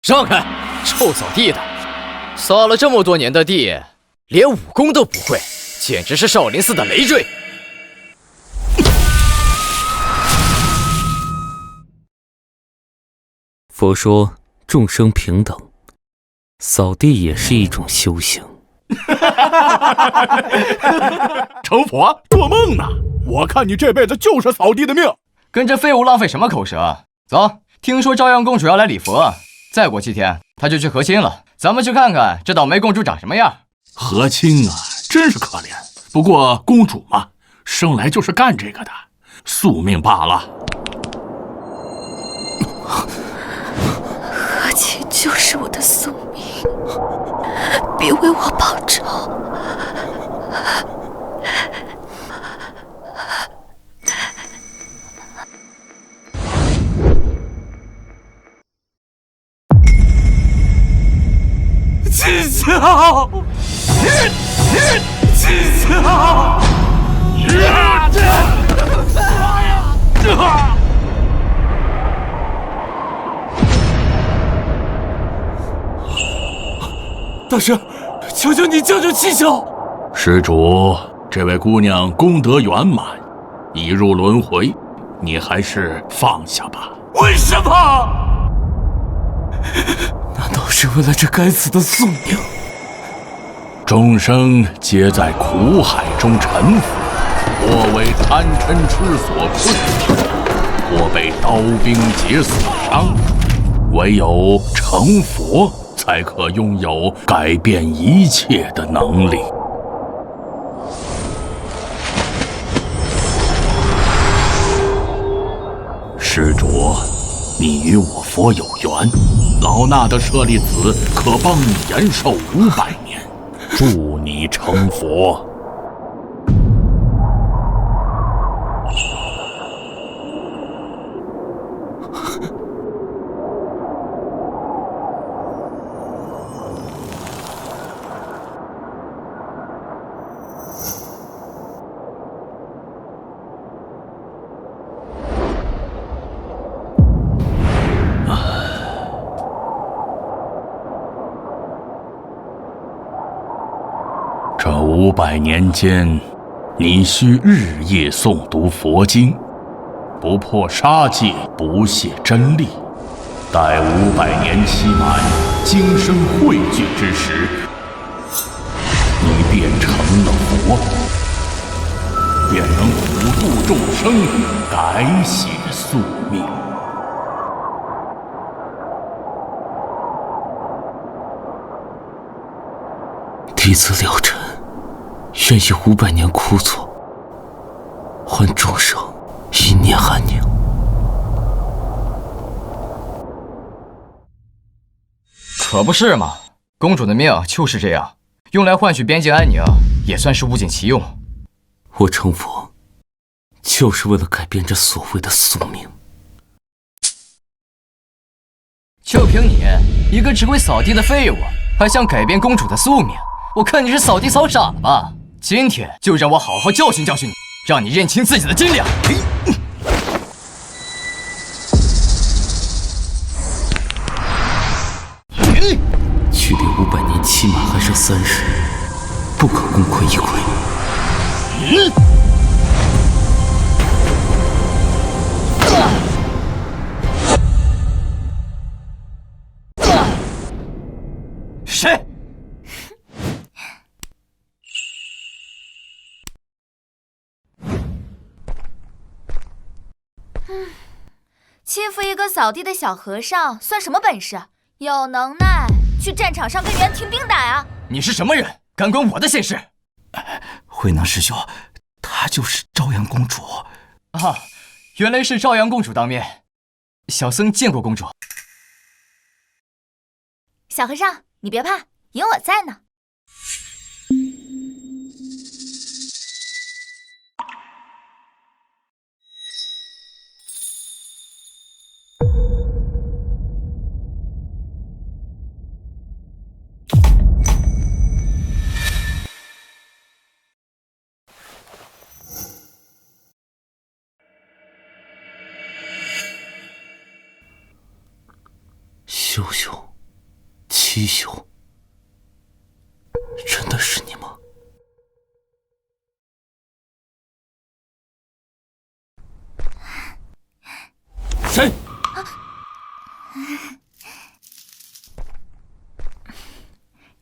让开！臭扫地的，扫了这么多年的地，连武功都不会，简直是少林寺的累赘。佛说众生平等，扫地也是一种修行。成佛做梦呢！我看你这辈子就是扫地的命。跟这废物浪费什么口舌？走，听说朝阳公主要来礼佛，再过7天她就去和亲了。咱们去看看这倒霉公主长什么样。和亲啊，真是可怜。不过公主嘛，生来就是干这个的，宿命罢了。和亲就是我的宿命，别为我报仇。七巧，七巧，大师，求求你救救七巧！施主，这位姑娘功德圆满，已入轮回，你还是放下吧。为什么？难道是为了这该死的宿命？众生皆在苦海中沉浮，或为贪嗔痴所困，或被刀兵劫所伤，唯有成佛，才可拥有改变一切的能力。施主，你与我佛有缘，老衲的舍利子可帮你延寿500年，助你成佛。这500年间，你需日夜诵读佛经，不破杀戒，不懈真力。待500年期满，精生汇聚之时，你便成了佛，便能普度众生，改写宿命。弟子了尘，愿以500年枯坐，换众生1念安宁。可不是嘛，公主的命就是这样，用来换取边境安宁，也算是物尽其用。我成佛，就是为了改变这所谓的宿命。就凭你一个只会扫地的废物，还想改变公主的宿命？我看你是扫地扫傻了吧！今天就让我好好教训教训你，让你认清自己的斤两。距离500年期满还剩30日，不可功亏一篑。谁？欺负一个扫地的小和尚算什么本事？有能耐去战场上跟袁廷兵打呀！你是什么人？敢管我的闲事？慧能师兄，她就是朝阳公主。啊，原来是朝阳公主当面。小僧见过公主。小和尚，你别怕，有我在呢。羞羞，七羞，真的是你吗？谁？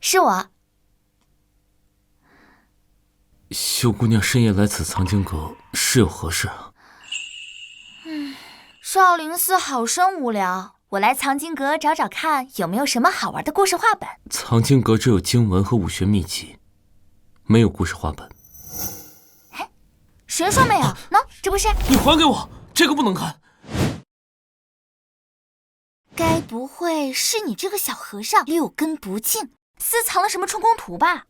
是我。秀姑娘深夜来此藏经阁，是有何事啊？少林寺好生无聊，我来藏经阁找找看有没有什么好玩的故事画本。藏经阁只有经文和武学秘籍，没有故事画本。谁说没有？喏，这不是。你还给我，这个不能看。该不会是你这个小和尚六根不净，私藏了什么春宫图吧？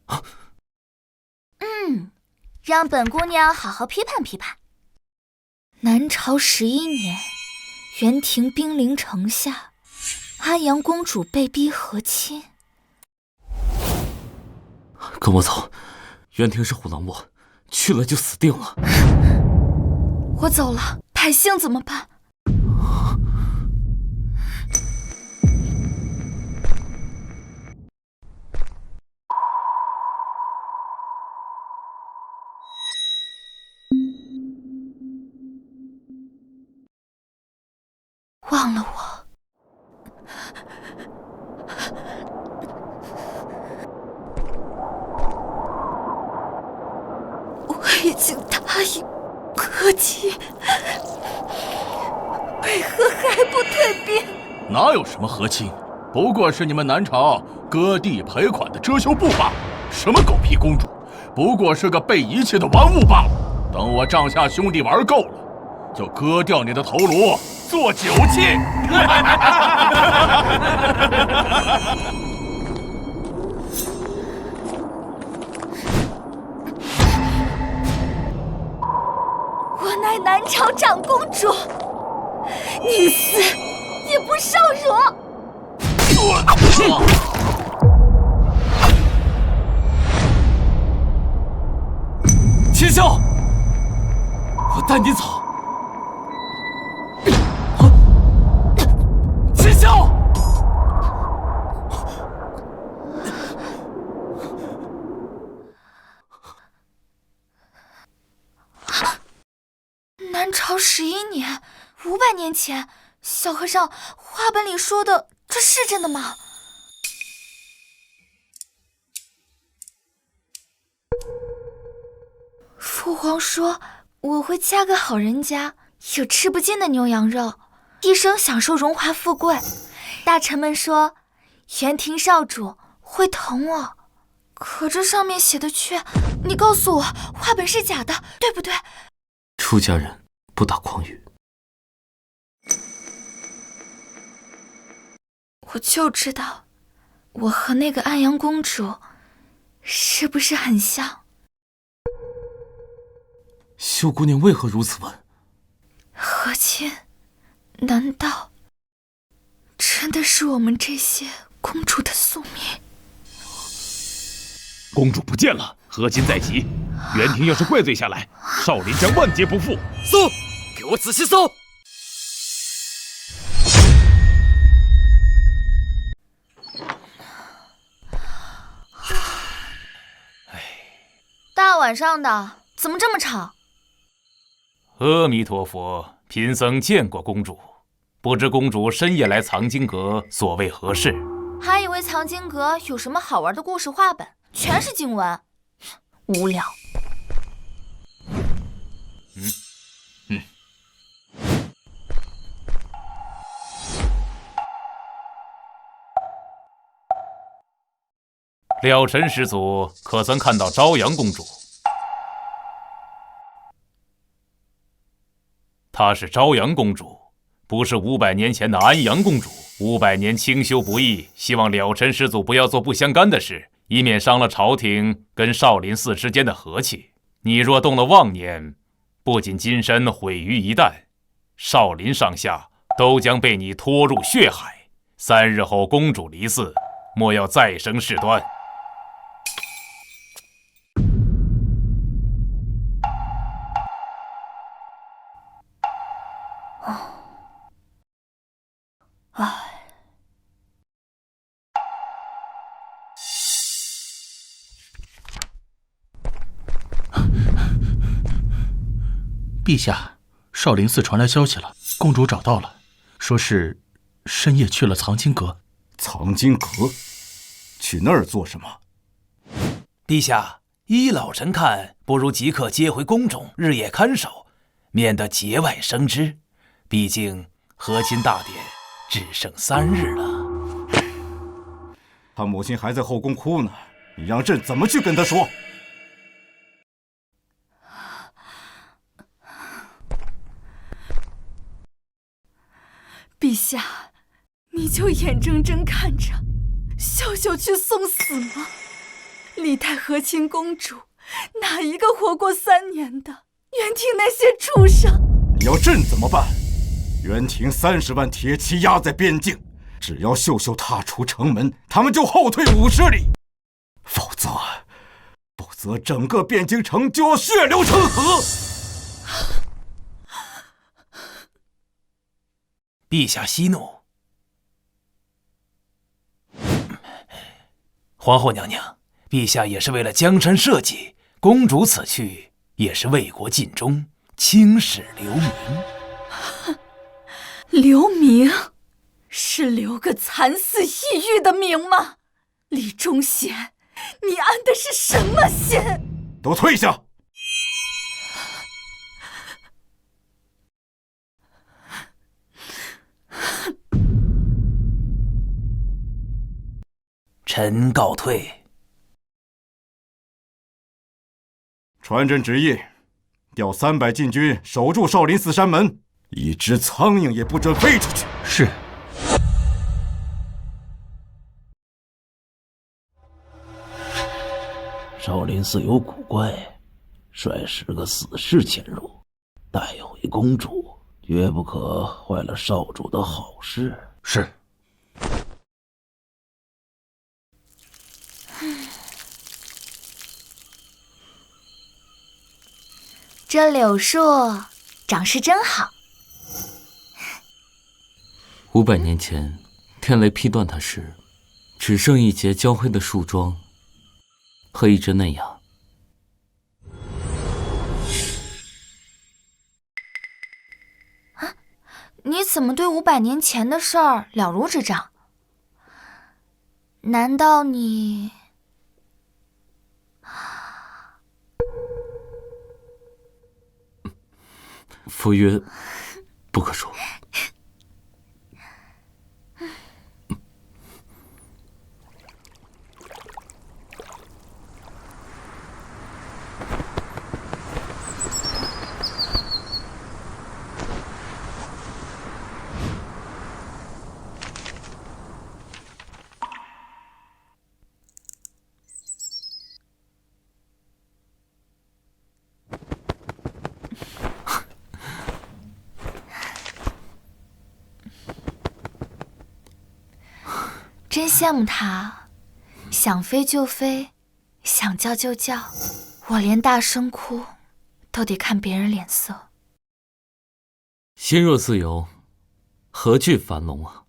让本姑娘好好批判批判。南朝11年，元廷兵临城下，安阳公主被逼和亲。跟我走，元廷是虎狼窝，去了就死定了。我走了，百姓怎么办？忘了我。我已经答应和亲，为何还不退兵？哪有什么和亲，不过是你们南朝割地赔款的遮羞布罢了。什么狗屁公主，不过是个被遗弃的玩物罢了。等我帐下兄弟玩够了，就割掉你的头颅做酒器。我乃南朝长公主，宁死也不受辱。秦霄，我带你走。秦霄，南朝11年，500年前，小和尚，画本里说的这是真的吗？父皇说我会嫁个好人家，有吃不尽的牛羊肉，一生享受荣华富贵。大臣们说元廷少主会疼我，可这上面写的却……你告诉我，画本是假的，对不对？出家人不打诳语。我就知道，我和那个安阳公主是不是很像？秀姑娘为何如此问？和亲，难道真的是我们这些公主的宿命？公主不见了，和亲在即。元廷要是怪罪下来，少林将万劫不复。搜，给我仔细搜！大晚上的，怎么这么吵？阿弥陀佛，贫僧见过公主，不知公主深夜来藏经阁，所谓何事？还以为藏经阁有什么好玩的故事画本，全是经文，无聊。了尘师祖可曾看到朝阳公主？她是朝阳公主，不是500年前的安阳公主。500年清修不易，希望了尘师祖不要做不相干的事，以免伤了朝廷跟少林寺之间的和气。你若动了妄念，不仅金身毁于一旦，少林上下都将被你拖入血海。3日后公主离寺，莫要再生事端。陛下，少林寺传来消息了，公主找到了，说是深夜去了藏经阁。藏经阁？去那儿做什么？陛下，依老臣看，不如即刻接回宫中，日夜看守，免得节外生枝。毕竟和亲大典只剩3日了。他母亲还在后宫哭呢，你让朕怎么去跟她说？陛下，你就眼睁睁看着秀秀去送死吗？历代和亲公主，哪一个活过3年的？元廷那些畜生！你要朕怎么办？元廷30万铁骑压在边境，只要秀秀踏出城门，他们就后退50里，否则整个汴京城就要血流成河。陛下息怒。皇后娘娘，陛下也是为了江山社稷，公主此去也是为国尽忠，青史留名。留名？是留个惨死异域的名吗？李忠贤，你安的是什么心？都退下！臣告退。传朕旨意，调300禁军守住少林寺山门，一只苍蝇也不准飞出去。是。少林寺有古怪，率10个死士潜入，带回公主，绝不可坏了少主的好事。是。这柳树长势真好。500年前，天雷劈断它时，只剩一截焦黑的树桩和一只嫩芽。啊，你怎么对500年前的事儿了如指掌？难道你……夫曰不可说。真羡慕他，想飞就飞，想叫就叫，我连大声哭都得看别人脸色。心若自由，何惧樊笼啊？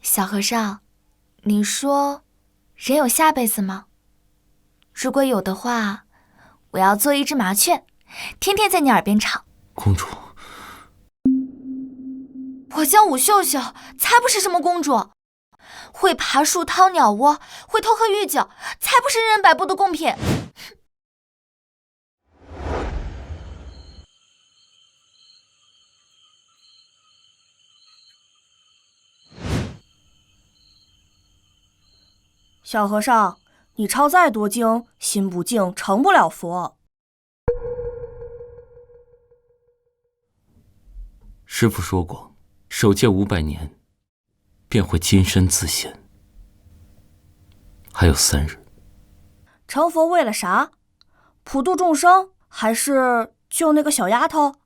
小和尚，你说人有下辈子吗？如果有的话，我要做一只麻雀，天天在你耳边唱。公主，我叫武秀秀，才不是什么公主，会爬树掏鸟窝，会偷喝御酒，才不是人人摆布的贡品。小和尚，你抄再多经，心不静，成不了佛。师父说过，守戒500年，便会金身自现。还有3日。成佛为了啥？普度众生，还是救那个小丫头？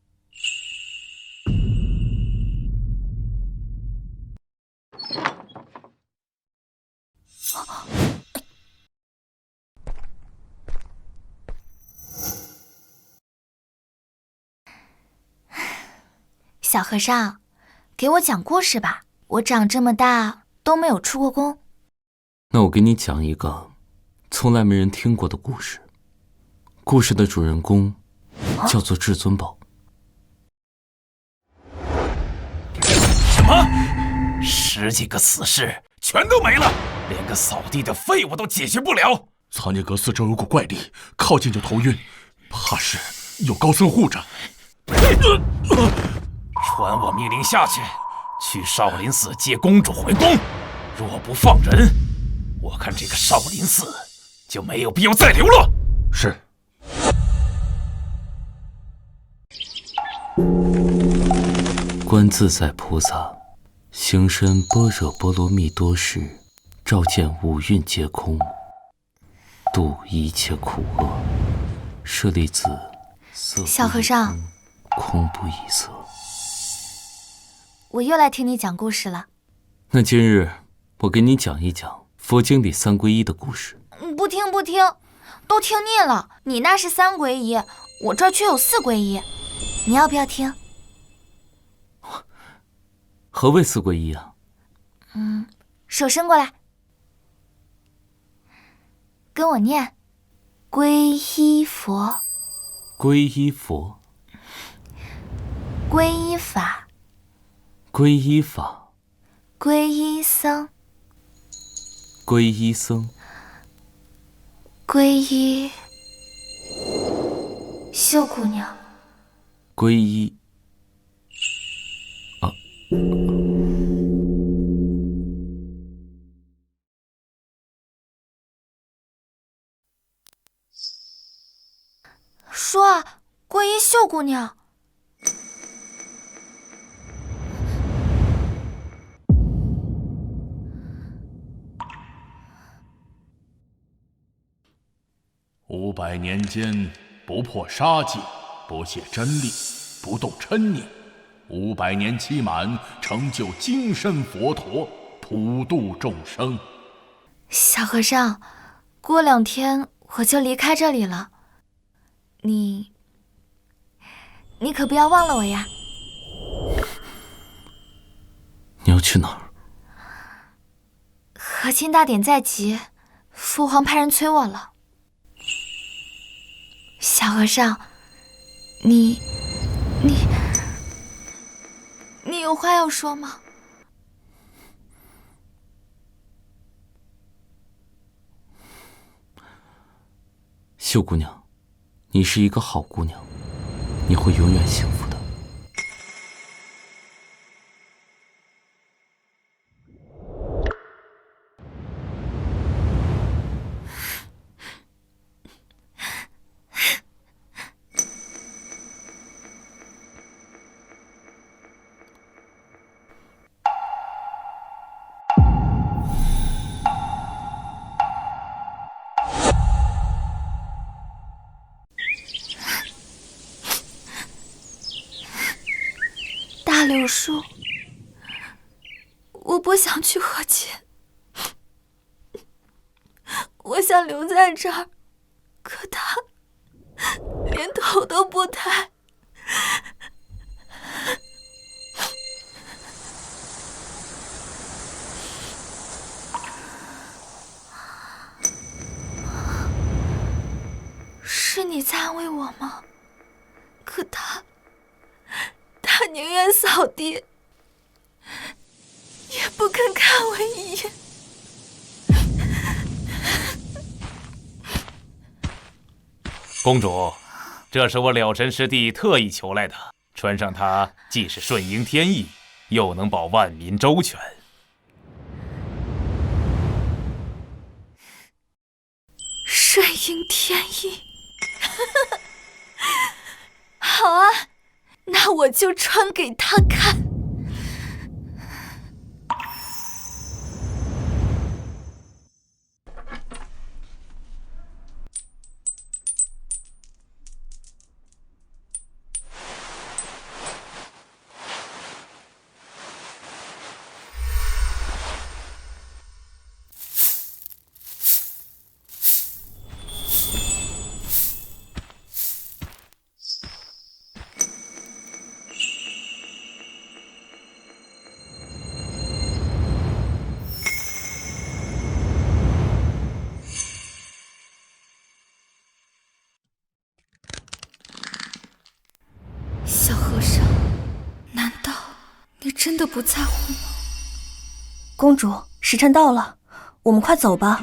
小和尚，给我讲故事吧。我长这么大都没有出过宫。那我给你讲一个从来没人听过的故事，故事的主人公叫做至尊宝。什么？10几个死士全都没了，连个扫地的废物都解决不了。藏匿阁四周有股怪力，靠近就头晕，怕是有高僧护着。传我命令下去，去少林寺接公主回宫。若不放人，我看这个少林寺就没有必要再留了。是。观自在菩萨行深般若波罗蜜多时，照见五蕴皆空，度一切苦厄。舍利子，色不小和尚，空不异色。我又来听你讲故事了。那今日我给你讲一讲佛经里三皈依的故事。不听，都听腻了。你那是3皈依，我这儿却有4皈依。你要不要听？何谓4皈依啊？手伸过来，跟我念：皈依佛，皈依佛，皈依法，皈依法，皈依僧，皈依僧，皈依秀姑娘，皈依说啊，皈依秀姑娘。500年间，不破杀戒，不懈真力，不动嗔念。500年期满，成就金身佛陀，普度众生。小和尚，过2天我就离开这里了，你可不要忘了我呀。你要去哪儿？和亲大典在即，父皇派人催我了。小和尚，你有话要说吗？秀姑娘，你是一个好姑娘，你会永远幸福的。大柳树，我不想去和亲，我想留在这儿，可他连头都不抬。是你在安慰我吗？可他宁愿扫地，也不肯看我一眼。公主，这是我了尘师弟特意求来的，穿上它既是顺应天意，又能保万民周全。顺应天意。好啊，那我就穿给他看。你真的不在乎吗？公主，时辰到了，我们快走吧。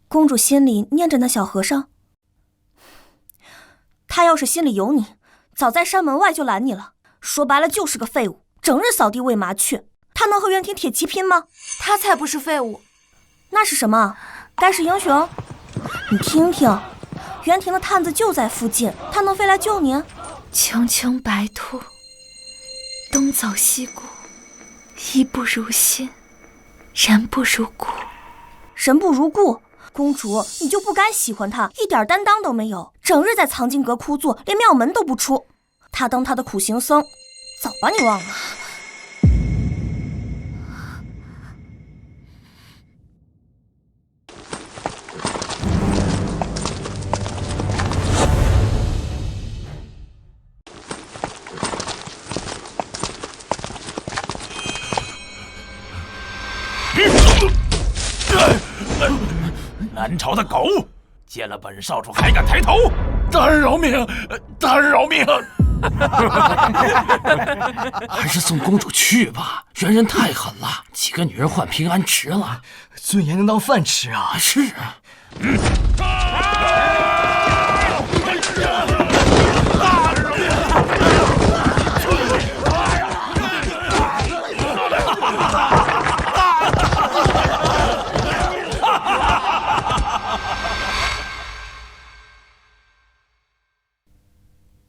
公主心里念着那小和尚，他要是心里有你，早在山门外就拦你了。说白了就是个废物，整日扫地喂麻雀。他能和袁廷铁骑拼吗？他才不是废物，那是什么？该是英雄。你听听，袁廷的探子就在附近，他能飞来救你？穷穷白兔，东走西顾，衣不如新，人不如故。人不如故。公主，你就不该喜欢他，一点担当都没有，整日在藏经阁枯坐，连庙门都不出。他当他的苦行僧，早把你忘了。南朝的狗，见了本少主还敢抬头！大人饶命！大人饶命！还是送公主去吧，袁人太狠了，几个女人换平安迟了。尊严能当饭吃啊！是啊。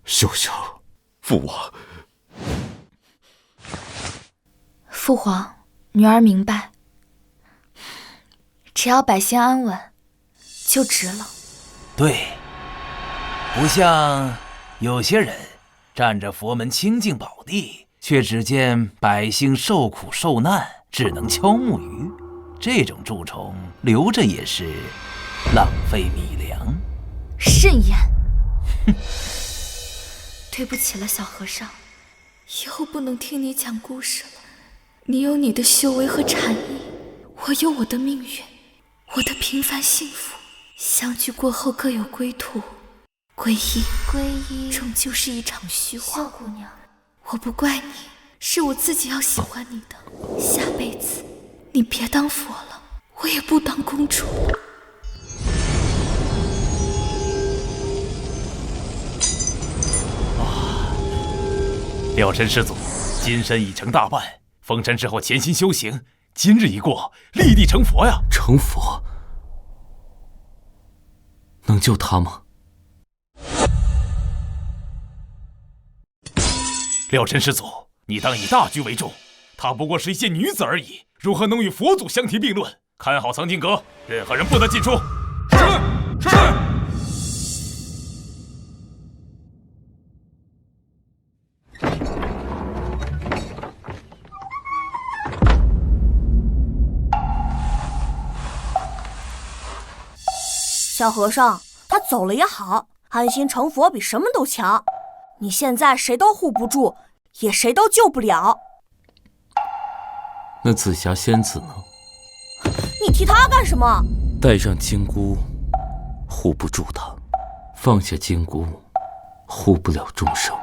秀秀，父王，父皇，女儿明白，只要百姓安稳，就值了。对，不像有些人占着佛门清净宝地，却只见百姓受苦受难，只能敲木鱼。这种蛀虫留着也是浪费米粮。慎言。哼。对不起了，小和尚，以后不能听你讲故事了。你有你的修为和禅意，我有我的命运，我的平凡幸福。相聚过后各有归途，皈依终究是一场虚幻。秀姑娘，我不怪你，是我自己要喜欢你的。下辈子你别当佛了，我也不当公主了。了尘师祖，金身已成大半，封尘之后潜心修行，今日一过，立地成佛呀！成佛？能救他吗？了尘师祖，你当以大局为重，她不过是一介女子而已，如何能与佛祖相提并论？看好藏经阁，任何人不得进出。是。小和尚，他走了也好，安心成佛比什么都强。你现在谁都护不住，也谁都救不了。那紫霞仙子呢？你提她干什么？带上金箍，护不住她；放下金箍，护不了众生。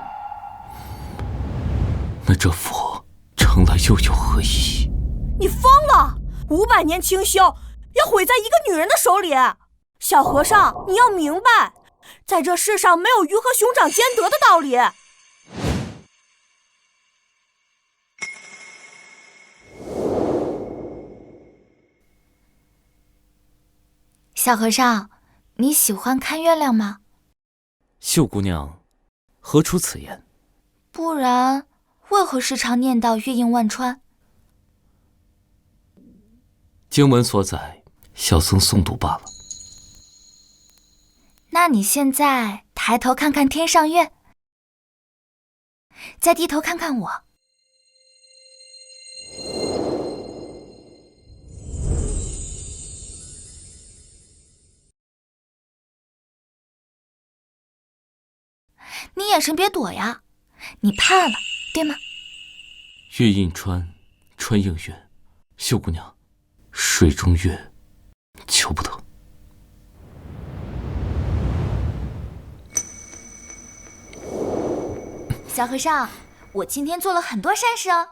那这佛成了又有何意义？你疯了！500年清修要毁在一个女人的手里。小和尚，你要明白，在这世上没有鱼和熊掌兼得的道理。小和尚，你喜欢看月亮吗？秀姑娘，何出此言？不然，为何时常念叨月映万川？经文所载，小僧诵读罢了。那你现在抬头看看天上月，再低头看看我。你眼神别躲呀，你怕了，对吗？月映川，川映月，秀姑娘，水中月，求不得。小和尚，我今天做了很多善事哦。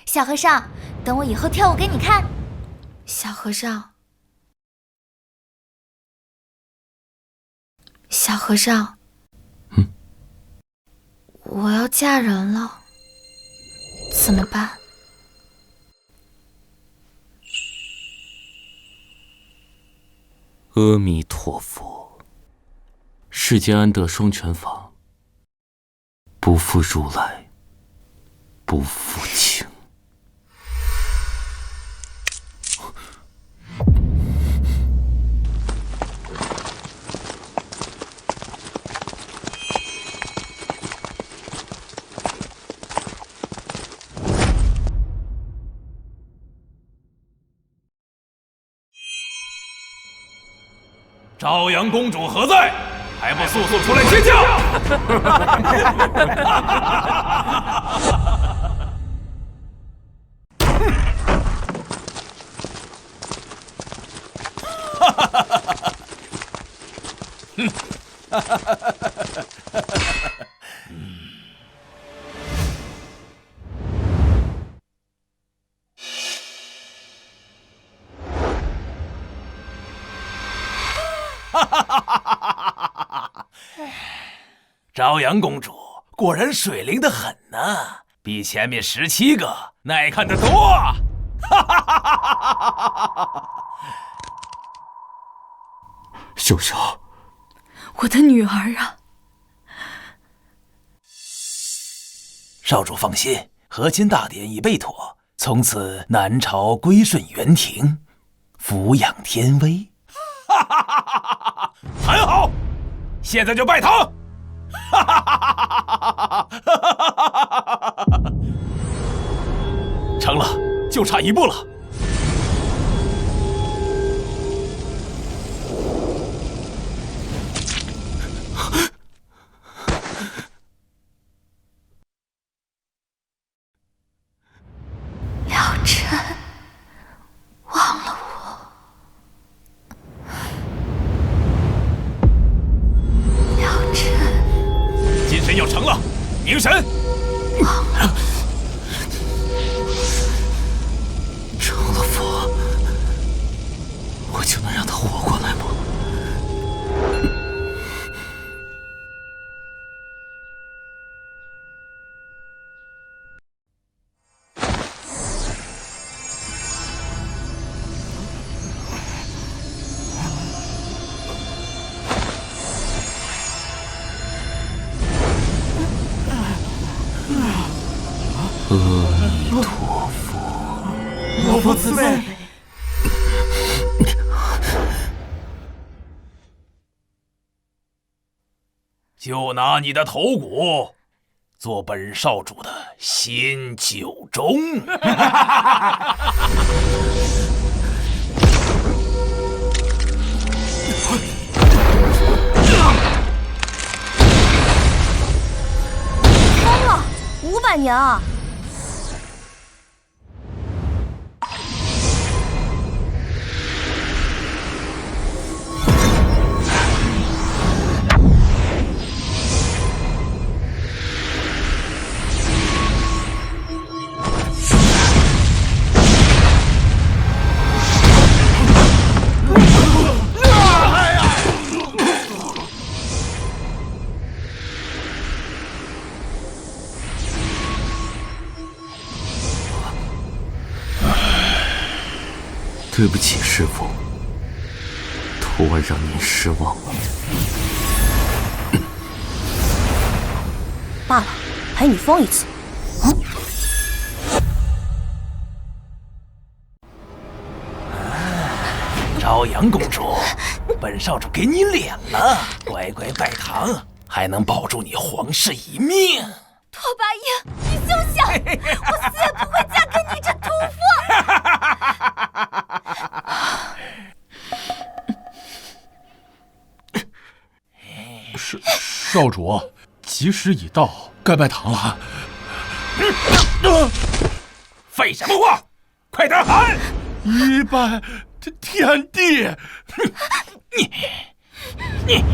小和尚，等我以后跳舞给你看。小和尚，小和尚，我要嫁人了，怎么办？阿弥陀佛，世间安得双全法，不负如来，不负情。朝阳公主何在？还不速速出来接驾！朝阳公主果然水灵得很呢，比前面17个耐看得多。秀秀，我的女儿啊！少主放心，和亲大典已备妥，从此南朝归顺元廷，抚养天威。很好，现在就拜堂。成了，就差一步了。了尘，忘了我。了尘，金神要成了，凝神。忘了。成了佛，我就能让他活过来吗？阿弥陀佛，老佛慈悲。就拿你的头骨做本少主的新酒盅。疯了，500年啊！对不起，师父，徒儿让您失望了。罢了，陪你疯一次。朝阳公主，本少主给你脸了，乖乖拜堂，还能保住你皇室一命。拓跋英，你休想！我死也不会嫁给你这屠夫！少主，吉时已到，该拜堂了。废什么话，快点喊！一拜天地。你。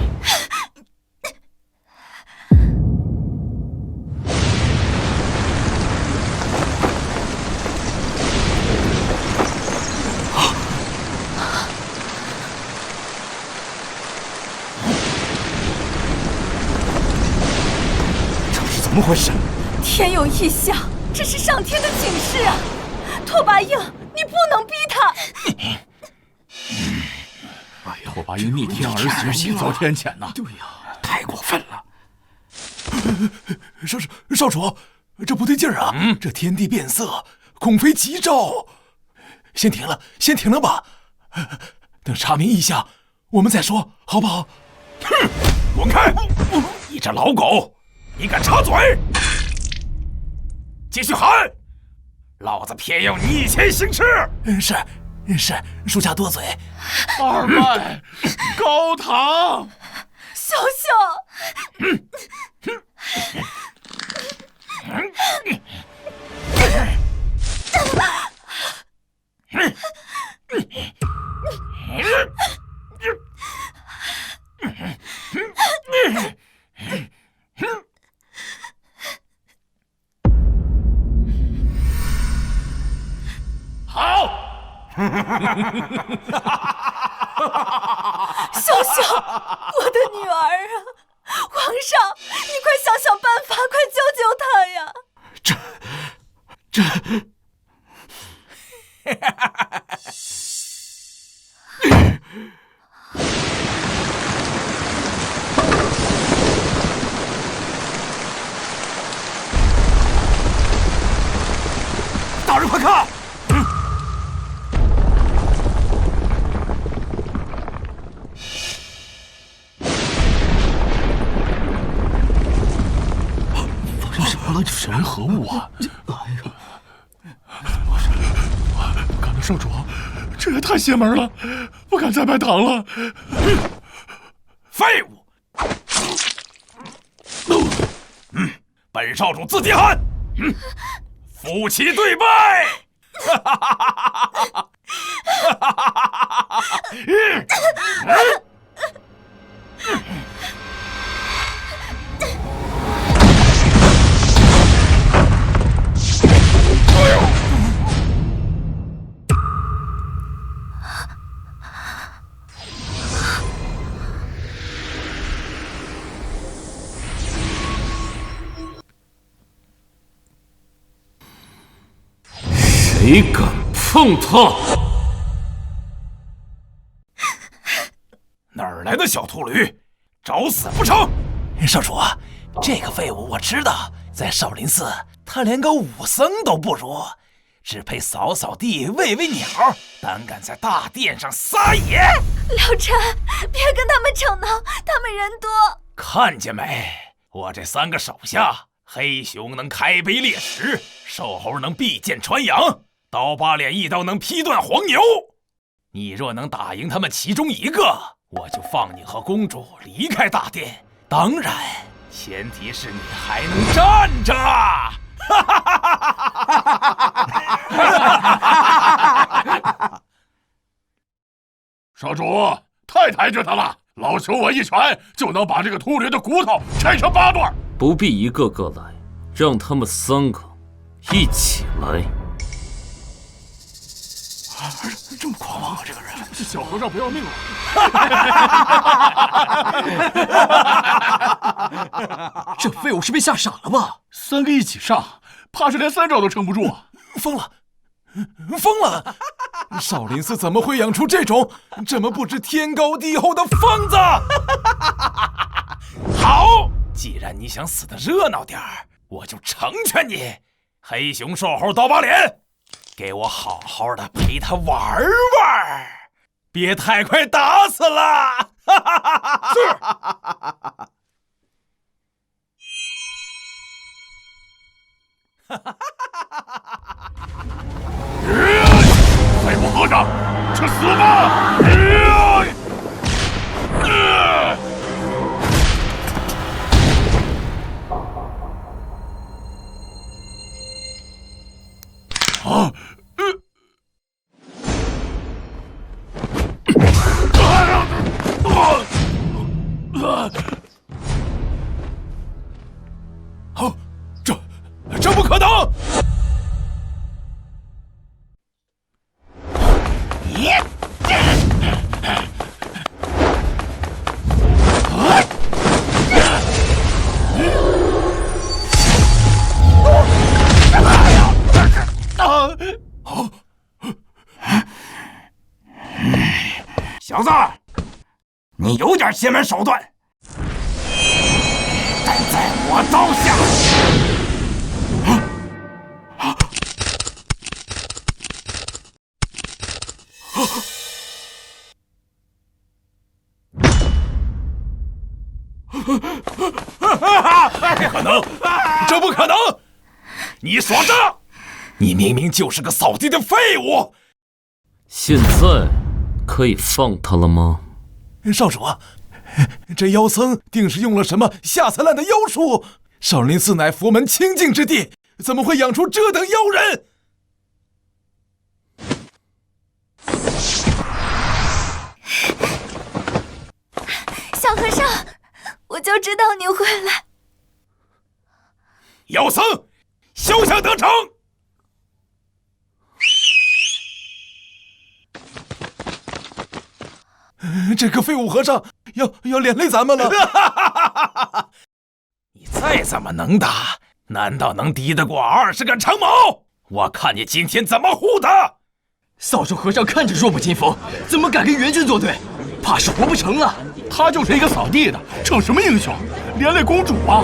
怎么回事？天有异象，这是上天的警示啊！拓跋英，你不能逼他！拓跋英逆天而行，一遭天谴呐！对呀，太过分了！少主，这不对劲儿啊！这天地变色，恐非吉兆。先停了吧。等查明异象，我们再说，好不好？哼，滚开！你这老狗！你敢插嘴？继续喊！老子偏要逆天行事！是，属下多嘴。二拜高堂。小小。好！小小，我的女儿啊！皇上，你快想想办法，快救救她呀！大人快看！人何物啊？不敢了，少主，这也太邪门了，不敢再拜堂了。废物！本少主自己喊。夫妻对拜。谁敢碰他？哪儿来的小秃驴，找死不成？少主，这个废物我知道，在少林寺他连个武僧都不如，只配扫扫地、喂喂鸟，胆敢在大殿上撒野！老臣，别跟他们吵闹，他们人多。看见没？我这3个手下，黑熊能开碑裂石，瘦猴能避剑穿杨，刀疤脸一刀能劈断黄牛。你若能打赢他们其中一个，我就放你和公主离开大殿。当然，前提是你还能站着。少主，太抬举他了！老朽我一拳就能把这个秃驴的骨头拆成8段。不必一个个来，让他们3个一起来。这么狂妄啊，这个人！小和尚不要命了！这废物是被吓傻了吧？3个一起上，怕是连3招都撑不住啊！疯了！少林寺怎么会养出这种不知天高地厚的疯子？好，既然你想死得热闹点儿，我就成全你。黑熊、瘦猴、刀疤脸，给我好好的陪他玩玩，别太快打死了。是。废物和尚，去死吧！小子，你有点邪门手段，但在我刀下。不可能，这不可能！你耍诈！你明明就是个扫地的废物！现在可以放他了吗？少主啊，这妖僧定是用了什么下三滥的妖术？少林寺乃佛门清净之地，怎么会养出这等妖人？小和尚，我就知道你会来。妖僧，休想得逞！这个废物和尚要连累咱们了。你再怎么能打，难道能敌得过20个长矛？我看你今天怎么护他！扫帚和尚看着弱不禁风，怎么敢跟援军作对？怕是活不成了。他就是一个扫地的，逞什么英雄？连累公主啊！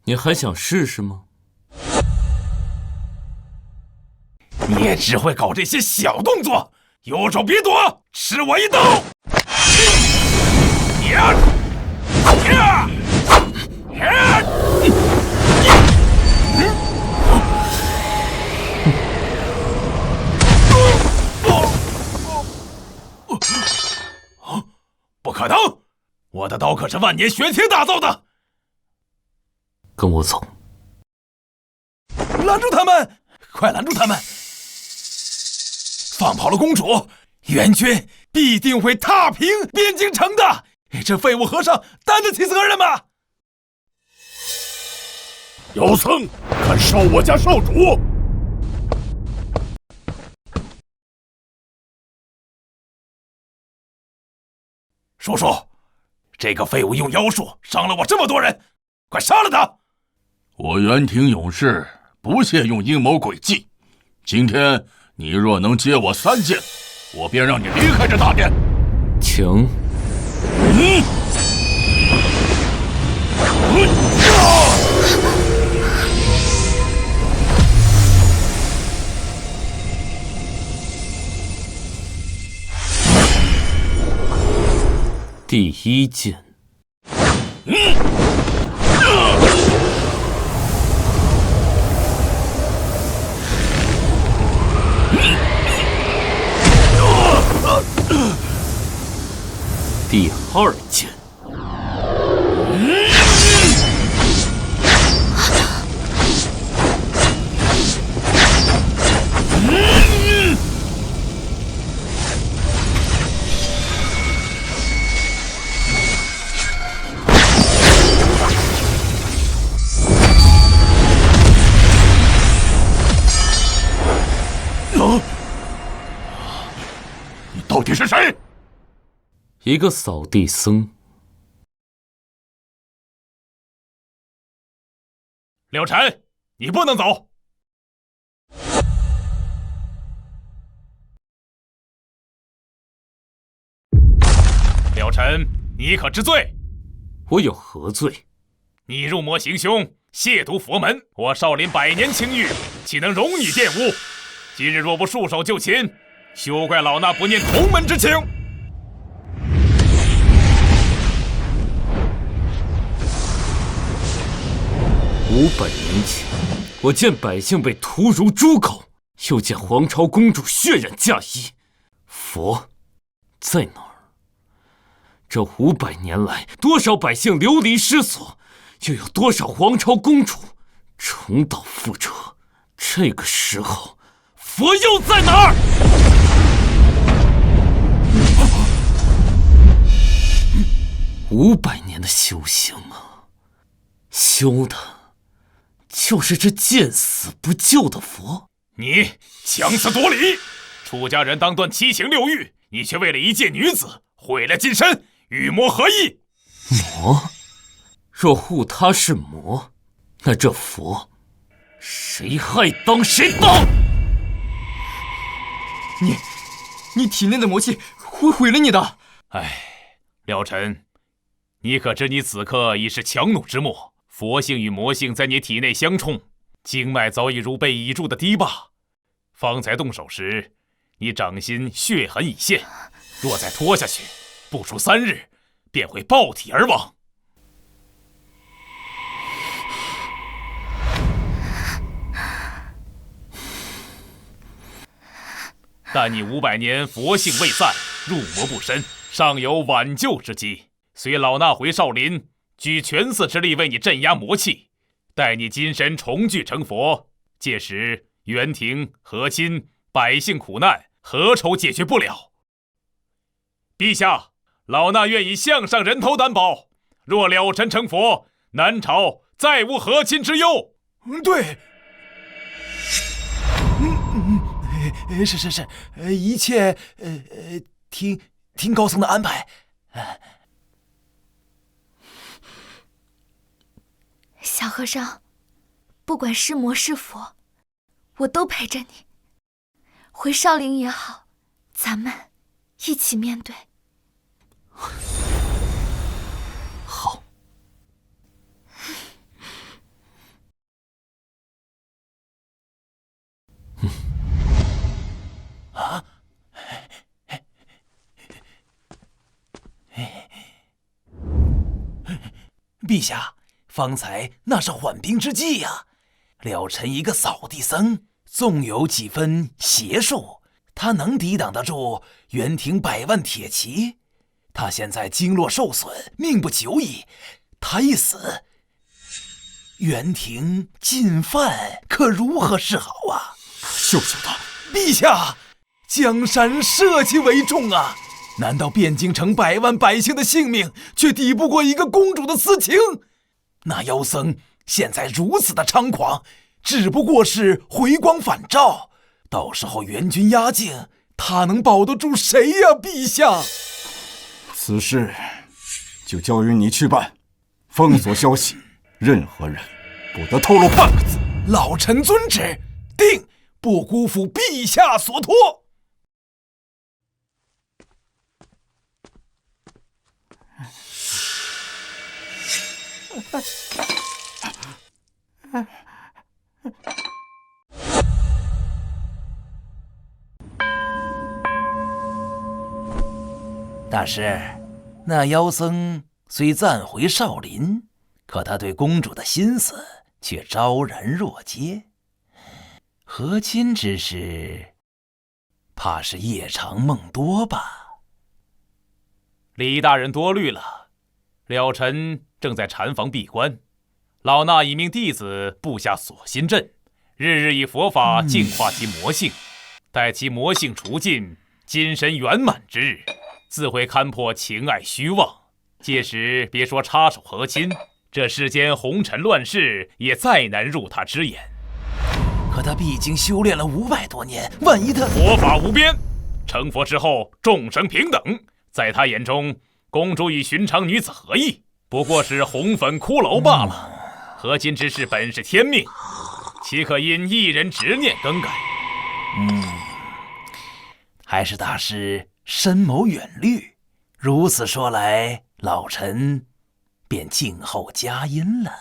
你还想试试吗？你也只会搞这些小动作，有种别躲，吃我一刀！不可能！我的刀可是万年玄铁打造的。跟我走。拦住他们！快拦住他们！放跑了公主，援军必定会踏平边境城的。这废物和尚担得起责任吗？妖僧，敢烧我家少主！叔叔，这个废物用妖术伤了我这么多人，快杀了他！我元廷勇士不屑用阴谋诡计。今天你若能接我3剑，我便让你离开这大殿。请。第1剑。第2剑。你到底是谁？一个扫地僧。柳晨，你不能走。柳晨，你可知罪？我有何罪？你入魔行凶，亵渎佛门，我少林100年清誉，岂能容你玷污？今日若不束手就擒，休怪老衲不念同门之情。500年前，我见百姓被屠如猪狗，又见皇朝公主血染嫁衣。佛在哪儿？这500年来，多少百姓流离失所，又有多少皇朝公主重蹈覆辙？这个时候，佛又在哪儿？500年的修行啊，修的就是这见死不救的佛。你强词夺理！出家人当断7情6欲，你却为了一介女子毁了金身，与魔合一。魔？若护他是魔，那这佛谁害当谁当？你体内的魔气会毁了你的。唉，廖晨，你可知你此刻已是强弩之末，佛性与魔性在你体内相冲，经脉早已如被倚住的堤坝。方才动手时，你掌心血痕已现，若再拖下去，不出3日，便会爆体而亡。但你500年佛性未散，入魔不深，尚有挽救之机。随老衲回少林，举全寺之力为你镇压魔气，待你金身重聚成佛，届时元廷、和亲、百姓苦难，何愁解决不了？陛下，老衲愿以项上人头担保，若了尘成佛，南朝再无和亲之忧。对，是，一切听高僧的安排。小和尚，不管是魔是佛，我都陪着你。回少林也好，咱们一起面对。好。啊！陛下，方才那是缓兵之计呀。了尘一个扫地僧，纵有几分邪术，他能抵挡得住元廷100万铁骑？他现在经络受损，命不久矣。他一死，元廷进犯，可如何是好啊？救他！陛下，江山社稷为重啊！难道汴京城100万百姓的性命，却抵不过一个公主的私情？那妖僧现在如此的猖狂，只不过是回光返照。到时候元军压境，他能保得住谁呀？陛下，此事就交于你去办，封锁消息，任何人不得透露半个字。老臣遵旨，定不辜负陛下所托。大师，那妖僧虽暂回少林，可他对公主的心思却昭然若揭。和亲之事，怕是夜长梦多吧？李大人多虑了，了尘正在禅房闭关，老衲已命弟子布下锁心阵，日日以佛法净化其魔性，待其魔性除尽，金身圆满之日，自会勘破情爱虚妄。届时别说插手和亲，这世间红尘乱世也再难入他之眼。可他毕竟修炼了500多年，万一他……佛法无边，成佛之后众生平等，在他眼中，公主与寻常女子何异？不过是红粉骷髅罢了。和亲之事本是天命，岂可因一人执念更改？还是大师深谋远虑。如此说来，老臣便静候佳音了。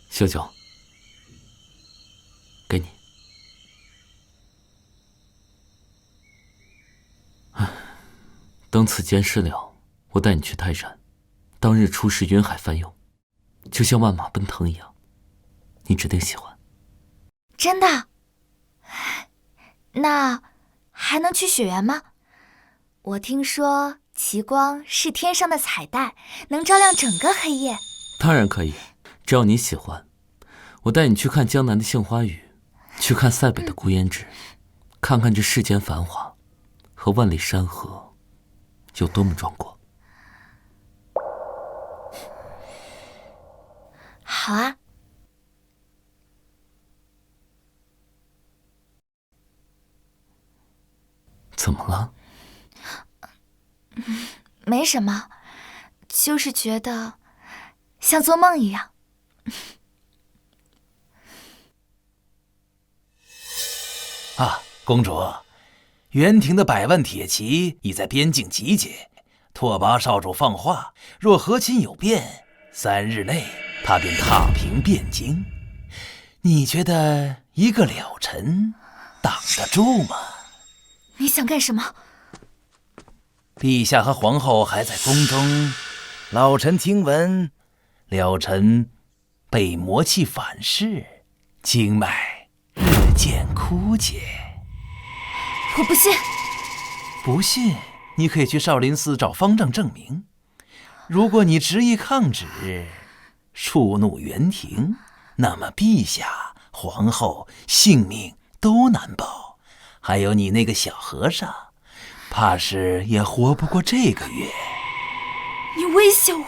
小九，给你。等此件事了，我带你去泰山，当日出世云海翻涌，就像万马奔腾一样，你指定喜欢。真的？那还能去雪原吗？我听说奇光是天上的彩带，能照亮整个黑夜。当然可以，只要你喜欢。我带你去看江南的杏花雨，去看塞北的孤烟直，看看这世间繁华和万里山河有多么壮观。好啊。怎么了？没什么，就是觉得像做梦一样。啊，公主，元廷的100万铁骑已在边境集结，拓跋少主放话，若和亲有变，3日内他便踏平汴京。你觉得一个了尘挡得住吗？你想干什么？陛下和皇后还在宫中，老臣听闻，了尘被魔气反噬，经脉日渐枯竭。我不信。不信，你可以去少林寺找方丈证明。如果你执意抗旨，触怒元廷，那么陛下、皇后性命都难保。还有你那个小和尚，怕是也活不过这个月。你威胁我？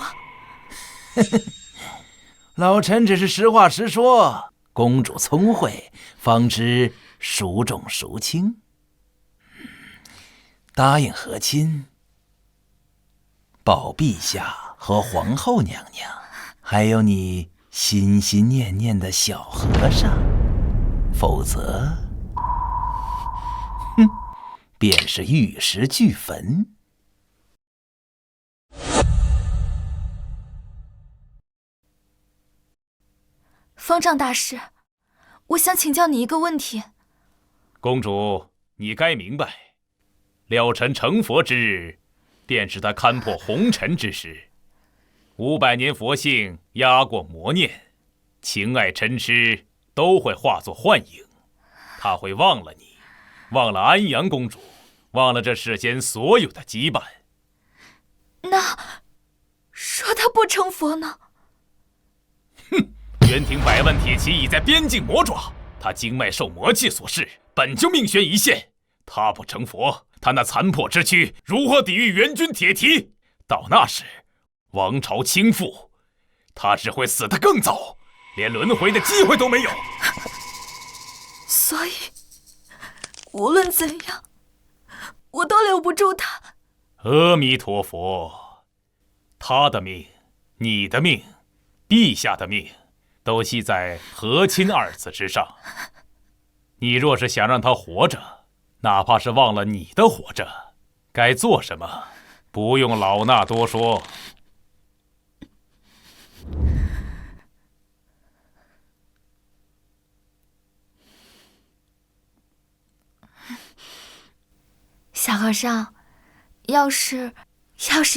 老臣只是实话实说。公主聪慧，方知孰重孰轻。答应和亲，保陛下和皇后娘娘，还有你心心念念的小和尚，否则，便是玉石俱焚。方丈大师，我想请教你一个问题。公主，你该明白，了尘成佛之日，便是他勘破红尘之时。500年佛性压过魔念，情爱嗔痴都会化作幻影。他会忘了你，忘了安阳公主，忘了这世间所有的羁绊。那说他不成佛呢？元廷100万铁骑已在边境磨爪，他经脉受魔气所噬，本就命悬一线。他不成佛，他那残破之躯如何抵御元军铁蹄？到那时，王朝倾覆，他只会死得更早，连轮回的机会都没有。所以，无论怎样，我都留不住他。阿弥陀佛，他的命，你的命，陛下的命，都系在和亲2字之上。你若是想让他活着，哪怕是忘了你的活着，该做什么，不用老衲多说。小和尚，要是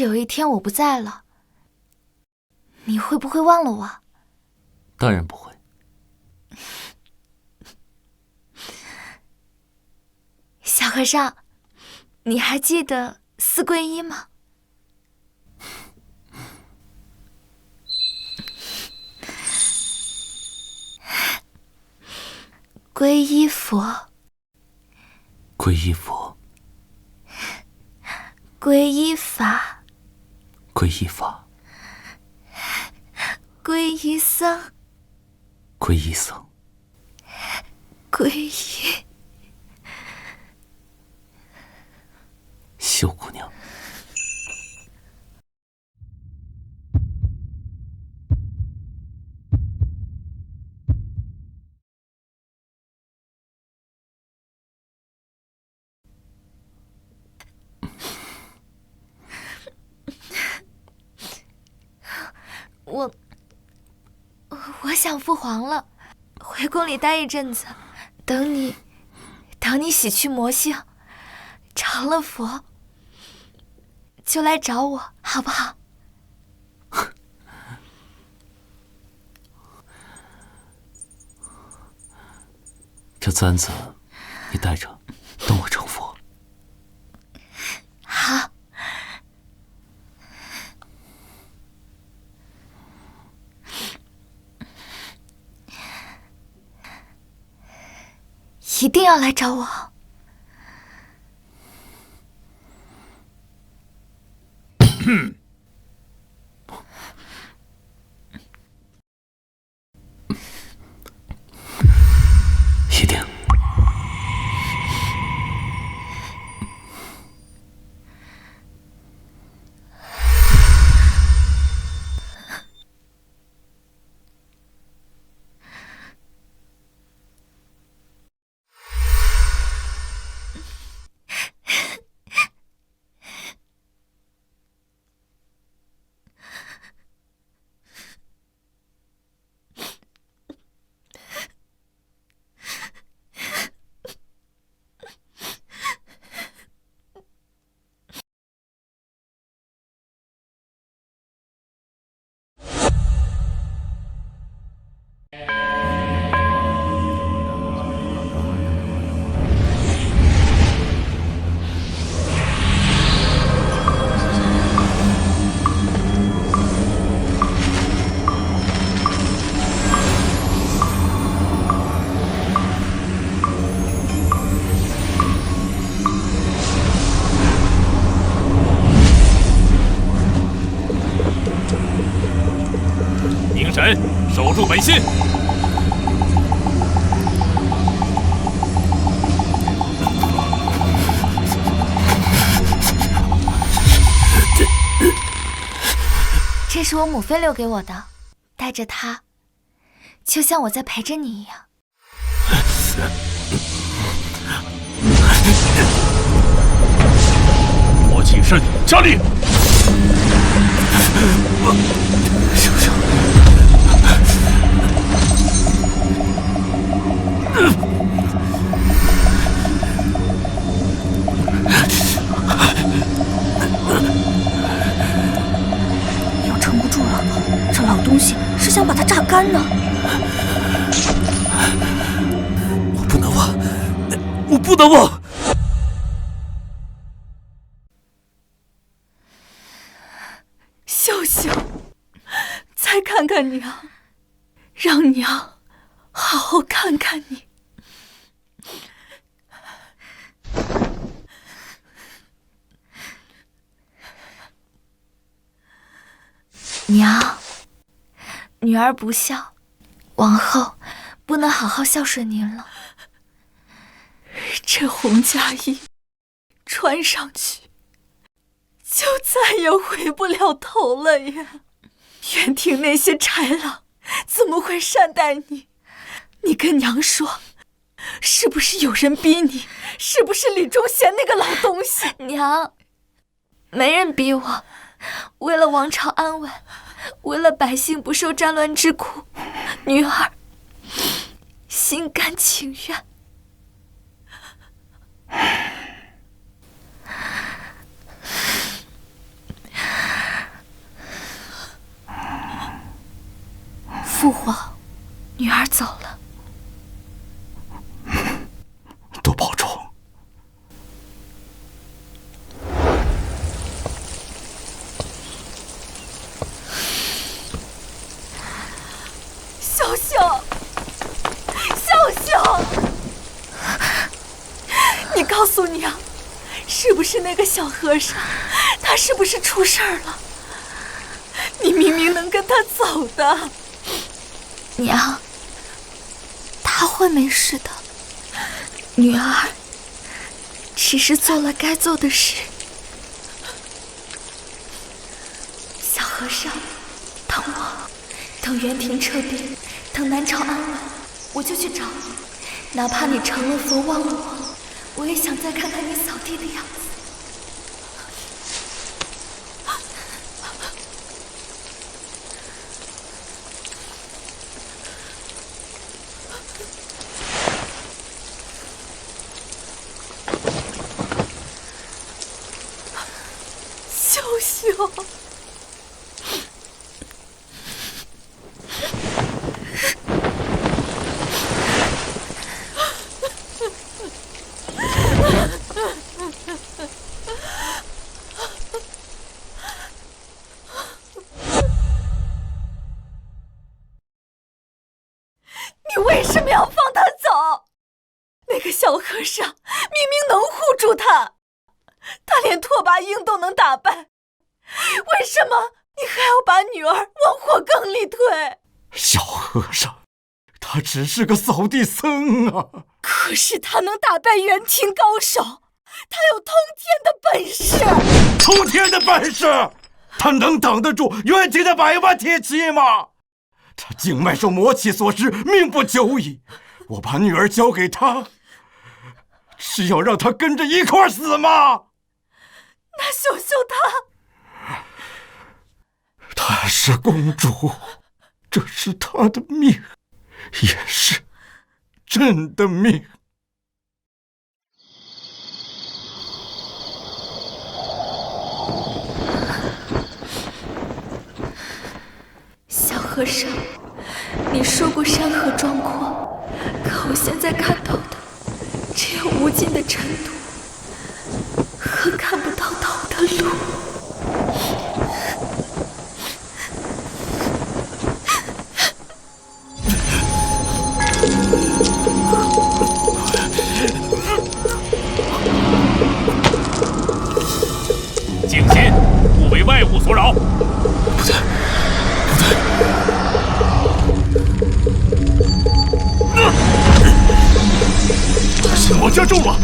有一天我不在了，你会不会忘了我？当然不会。小和尚，你还记得4皈依吗？皈依佛，皈依佛，皈依法，皈依法，皈依僧，皈依僧，皈依秀姑娘。我想父皇了，回宫里待一阵子，等你洗去魔性，成了佛，就来找我，好不好？这簪子你带着，等我成佛。好。一定要来找我。一定。凝神，守住本心。这是我母妃留给我的，带着它，就像我在陪着你一样。我起身，加力！要撑不住了，这老东西是想把它榨干呢。我不能忘，我不能忘。秀秀，再看看娘，让娘好好看看你。娘，女儿不孝，往后不能好好孝顺您了。这红嫁衣穿上去，就再也回不了头了呀！园庭那些豺狼怎么会善待你？你跟娘说，是不是有人逼你？是不是李忠贤那个老东西？娘，没人逼我，为了王朝安稳，为了百姓不受战乱之苦，女儿心甘情愿。父皇，女儿走了。多保重。秀秀，秀秀，你告诉娘，是不是那个小和尚？他是不是出事儿了？你明明能跟他走的。娘，他会没事的。女儿只是做了该做的事。小和尚，等我，等园庭撤兵，等南朝安稳，我就去找你。哪怕你成了佛忘了我，我也想再看看你扫地的样子。秀秀，你为什么要放他走？那个小和尚明明能护住他，他连拓跋英都能打败，为什么你还要把女儿往火坑里推？小和尚，他只是个扫地僧啊！可是他能打败元庭高手，他有通天的本事。通天的本事，他能挡得住元庭的100万铁骑吗？他经脉受魔气所致，命不久矣。我把女儿交给他，是要让他跟着一块死吗？那秀秀她是公主，这是她的命，也是朕的命。小和尚，你说过山河壮阔，可我现在看到的只有无尽的尘土和看不到头的路。静心，不为外物所扰。不对，不对！他先魔加重了。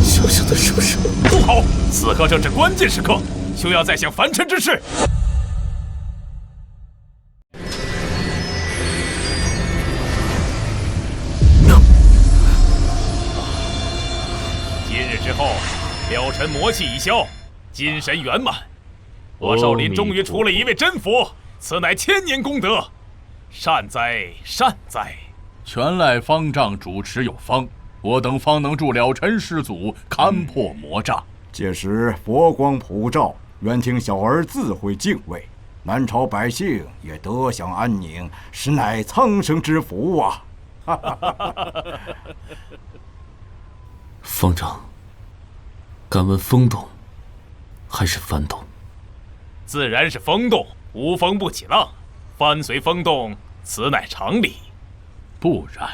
小小的是不是？住口！此刻正是关键时刻，休要再想凡尘之事。今日之后，了尘魔气已消，精神圆满。我少林终于出了一位真佛，此乃千年功德，善哉善哉！全赖方丈主持有方，我等方能助了尘师祖勘破魔障。届时佛光普照，元庭小儿自会敬畏，南朝百姓也得享安宁，实乃苍生之福啊！方丈，敢问风动还是幡动？自然是风动，无风不起浪，幡随风动，此乃常理。不然，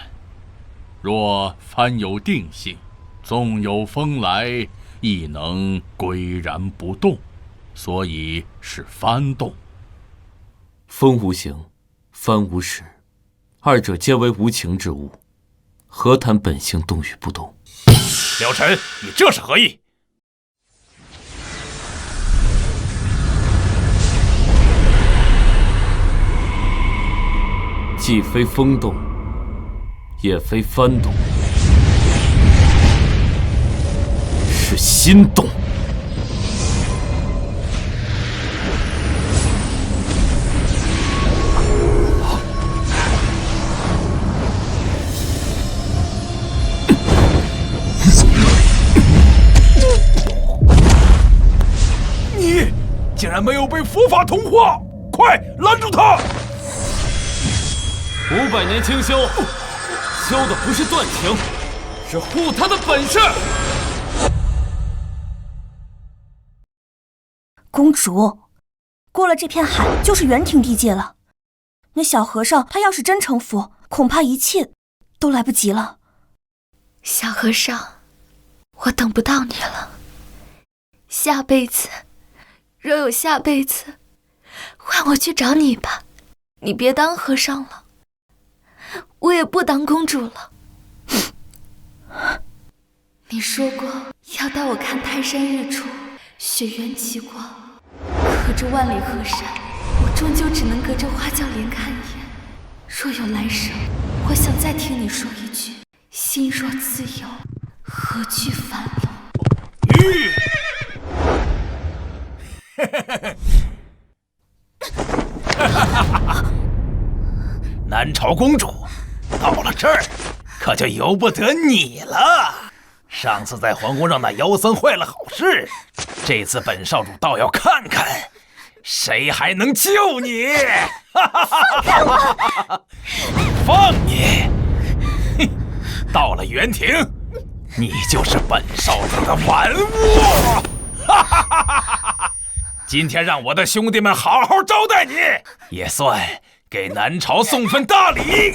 若幡有定性，纵有风来，亦能岿然不动，所以是幡动。风无形，幡无实，二者皆为无情之物，何谈本性动与不动？了尘，你这是何意？既非风动，也非幡动，是心动。你竟然没有被佛法同化，快拦住他！500年清修，修的不是断情，是护他的本事。公主，过了这片海就是元庭地界了。那小和尚他要是真成佛，恐怕一切都来不及了。小和尚，我等不到你了。下辈子，若有下辈子，换我去找你吧。你别当和尚了。我也不当公主了。你说过要带我看泰山日出，雪原奇光，可这万里河山，我终究只能隔着花轿帘看一眼。若有来生，我想再听你说一句：心若自由，何惧樊笼？南朝公主到了这儿，可就由不得你了。上次在皇宫让那妖僧坏了好事，这次本少主倒要看看，谁还能救你！放开我！放你！哼！到了元庭，你就是本少主的玩物！今天让我的兄弟们好好招待你，也算给南朝送份大礼。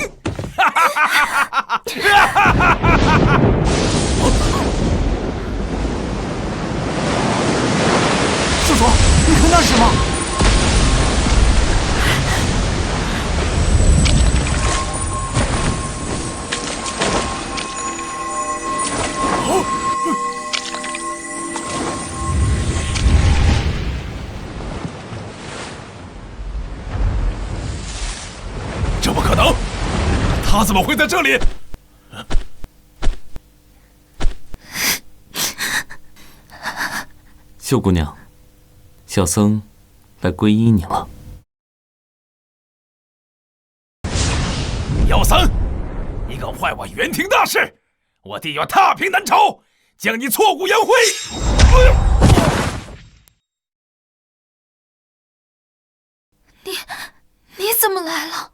叔叔，你看那是什么？这不可能！他怎么会在这里？秀姑娘，小僧来皈依你了。妖僧，你敢坏我元庭大事，我定要踏平南朝，将你挫骨扬灰！你怎么来了？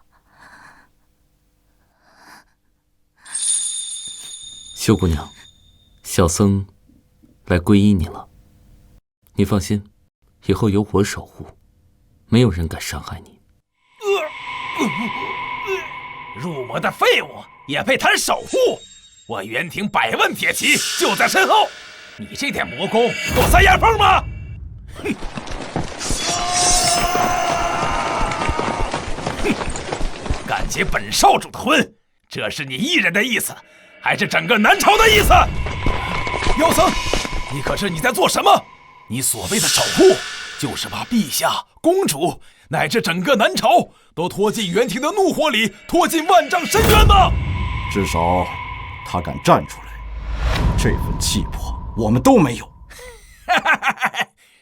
秀姑娘，小僧来皈依你了。你放心，以后有我守护，没有人敢伤害你。入魔的废物也配谈守护？我元庭100万铁骑就在身后，你这点魔功够塞牙缝吗？哼！敢结本少主的婚，这是你一人的意思，还是整个南朝的意思？妖僧，你可知你在做什么？你所谓的守护，就是把陛下、公主乃至整个南朝都拖进元庭的怒火里，拖进万丈深渊吗？至少他敢站出来，这份气魄我们都没有。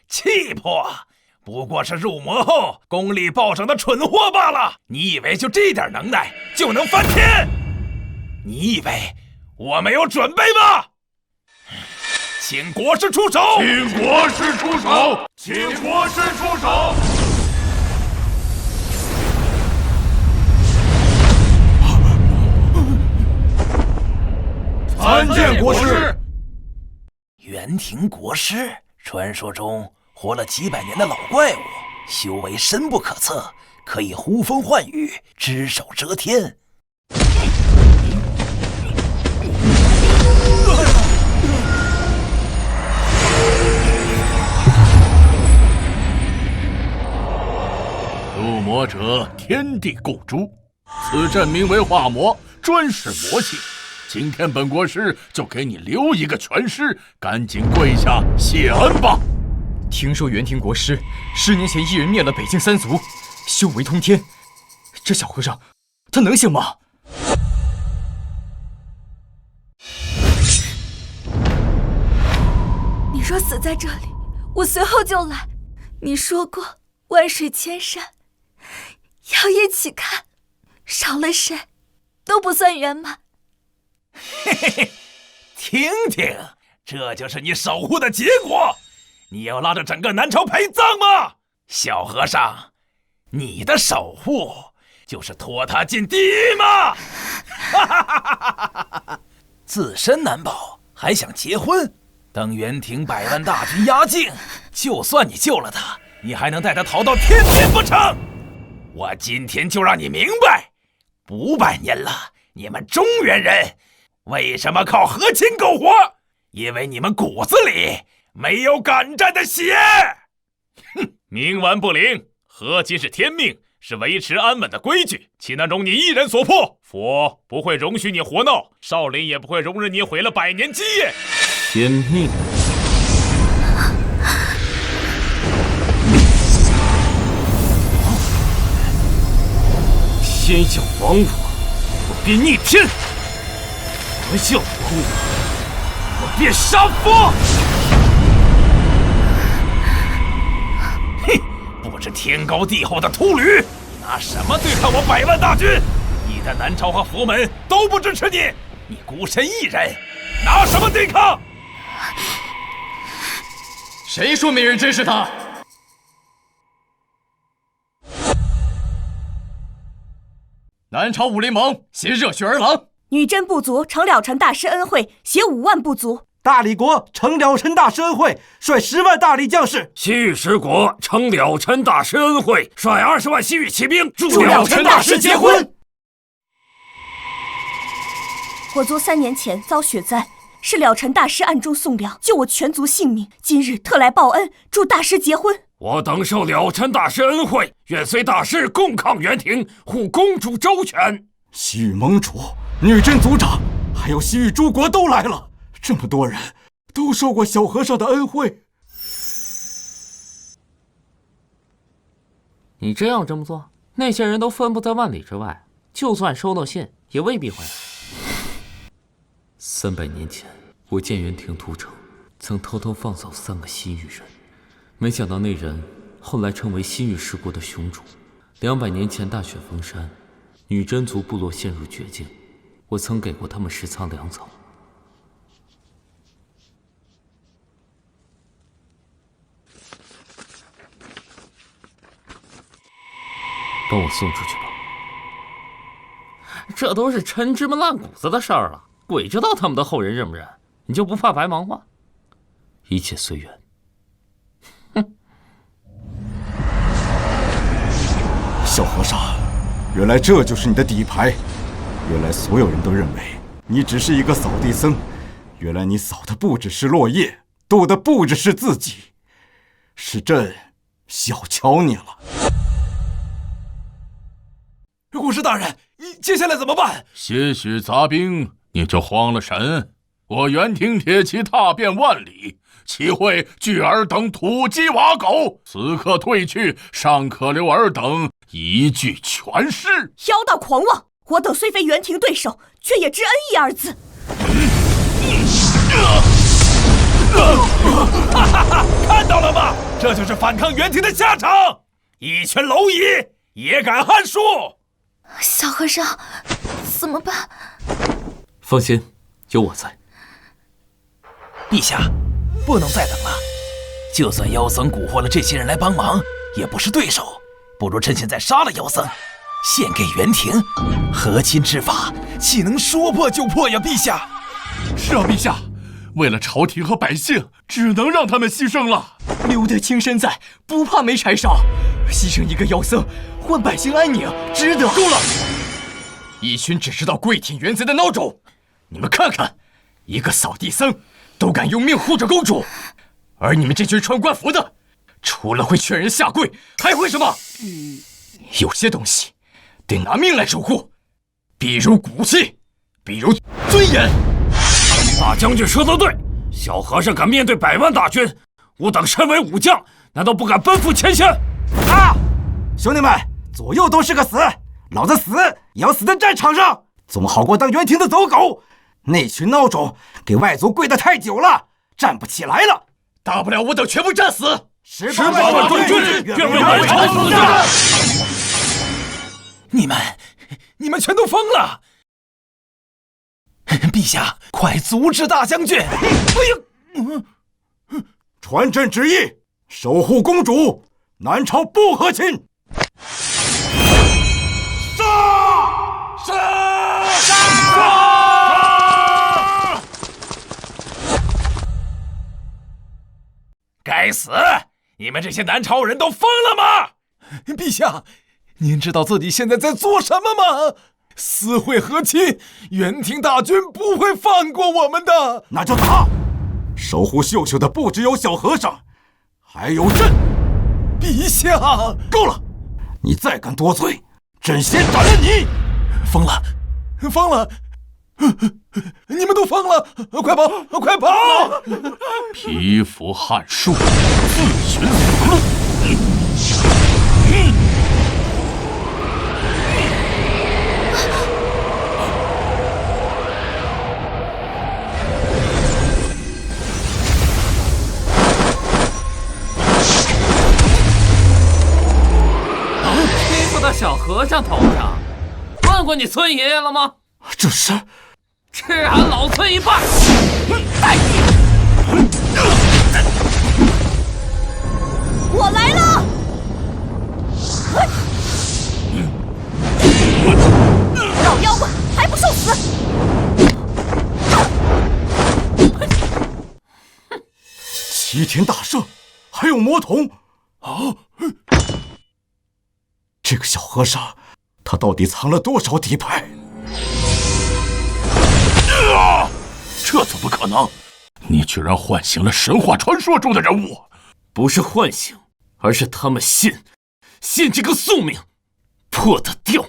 气魄不过是入魔后功力暴涨的蠢货罢了。你以为就这点能耐就能翻天？你以为我没有准备吗？请国师出手！请国师出手！请国师出手！参见国师。元庭国师，传说中活了几百年的老怪物，修为深不可测，可以呼风唤雨，只手遮天。入魔者天地共诛，此阵名为化魔，专使魔性。今天本国师就给你留一个全尸，赶紧跪下谢恩吧。听说元庭国师10年前一人灭了北境3族，修为通天，这小和尚他能行吗？你若死在这里，我随后就来。你说过万水千山要一起看，少了谁都不算圆满。嘿嘿嘿，听听，这就是你守护的结果。你要拉着整个南朝陪葬吗？小和尚，你的守护就是拖他进地狱吗？自身难保，还想结婚？等元庭100万大军压境，就算你救了他，你还能带他逃到天庭不成？我今天就让你明白，500年了，你们中原人为什么靠和亲苟活？因为你们骨子里没有敢战的血。哼，冥顽不灵，和亲是天命，是维持安稳的规矩，岂能容你一人所破？佛不会容许你活闹，少林也不会容忍你毁了100年基业。天命。天要亡我便逆天；佛要亡我便杀佛。哼，不知天高地厚的秃驴，你拿什么对抗我100万大军？你的南朝和佛门都不支持你，你孤身一人，拿什么对抗？谁说没人支持他？南朝武林盟携热血儿郎，女真部族承了尘大师恩惠，携5万部族。大理国承了尘大师恩惠，率10万大理将士。西域十国承了尘大师恩惠，率20万西域骑兵助了尘大师结婚。我族3年前遭雪灾，是了尘大师暗中送粮，救我全族性命。今日特来报恩，祝大师结婚。我等受了尘大师恩惠，愿随大师共抗元庭，护公主周全。西域盟主、女真族长，还有西域诸国都来了，这么多人都受过小和尚的恩惠。你真要这么做，那些人都分布在万里之外，就算收到信，也未必会来。300年前，我见元庭屠城，曾偷偷放走3个西域人，没想到那人后来成为西域十国的雄主。200年前大雪封山，女真族部落陷入绝境，我曾给过他们食仓粮草。帮我送出去吧。这都是陈芝麻烂谷子的事儿了，鬼知道他们的后人认不认？你就不怕白忙活？一切随缘。小和尚，原来这就是你的底牌。原来所有人都认为你只是一个扫地僧，原来你扫的不只是落叶，渡的不只是自己，是朕小瞧你了。国师大人，接下来怎么办？些许杂兵，你就慌了神？我元庭铁骑踏遍万里，岂会惧尔等土鸡瓦狗？此刻退去，尚可留尔等一具全尸。妖道狂妄！我等虽非元庭对手，却也知恩义二字。看到了吗？这就是反抗元庭的下场！一拳蝼蚁也敢撼树！小和尚，怎么办？放心，有我在。陛下，不能再等了。就算妖僧蛊惑了这些人来帮忙，也不是对手。不如趁现在杀了妖僧，献给元庭。和亲之法，岂能说破就破呀？陛下。是啊，陛下。为了朝廷和百姓，只能让他们牺牲了。留得青山在，不怕没柴烧。牺牲一个妖僧，换百姓安宁，值得。够了！一群只知道跪舔原贼的孬种！你们看看，一个扫地僧都敢用命护着公主，而你们这群穿官服的，除了会劝人下跪，还会什么？有些东西得拿命来守护，比如骨气，比如尊严。大将军说得对，小和尚敢面对100万大军，吾等身为武将，难道不敢奔赴前线？啊！兄弟们，左右都是个死，老子死也要死在战场上，总好过当元庭的走狗。那群孬种给外族跪得太久了，站不起来了。大不了我等全部战死。18万中军，愿为南朝死战。你们全都疯了！陛下，快阻止大将军！传朕旨意，守护公主，南朝不和亲。杀！该死！你们这些南朝人都疯了吗？陛下，您知道自己现在在做什么吗？私会和亲，元庭大军不会放过我们的。那就打！守护秀秀的不只有小和尚，还有朕。陛下，够了！你再敢多嘴，朕先斩了你！疯了，疯了！你们都疯了！快跑，快跑！蚍蜉撼树，自寻死路。到小和尚头上，问过你村爷爷了吗？这是吃俺老村一半！我来了！老妖怪还不受死！齐天大圣，还有魔童啊！这个小和尚，他到底藏了多少底牌？这怎么可能？你居然唤醒了神话传说中的人物！不是唤醒，而是他们信这个宿命，破得掉。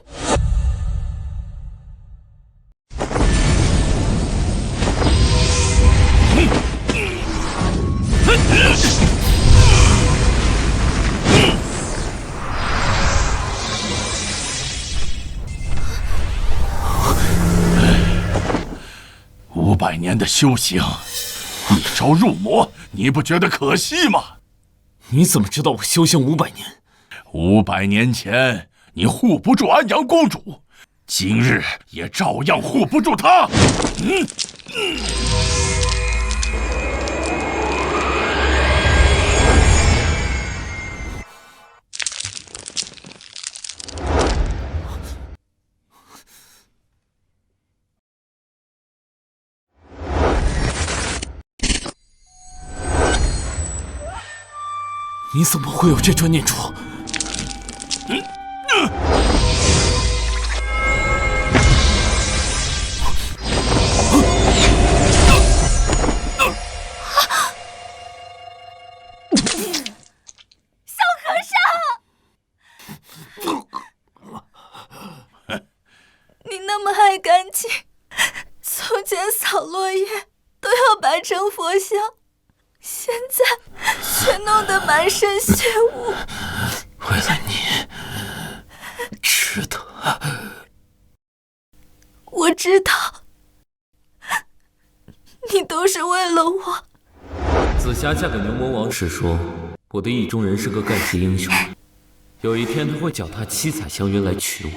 500年的修行，一朝入魔，你不觉得可惜吗？你怎么知道我修行500年？500年前你护不住安阳公主，今日也照样护不住她。你怎么会有这串念珠？小和尚，你那么爱干净，从前扫落叶都要摆成佛像，现在却弄得满身血污。为了你，值得。我知道，你都是为了我。紫霞嫁给牛魔王时说，我的意中人是个盖世英雄，有一天他会脚踏七彩祥云来娶我。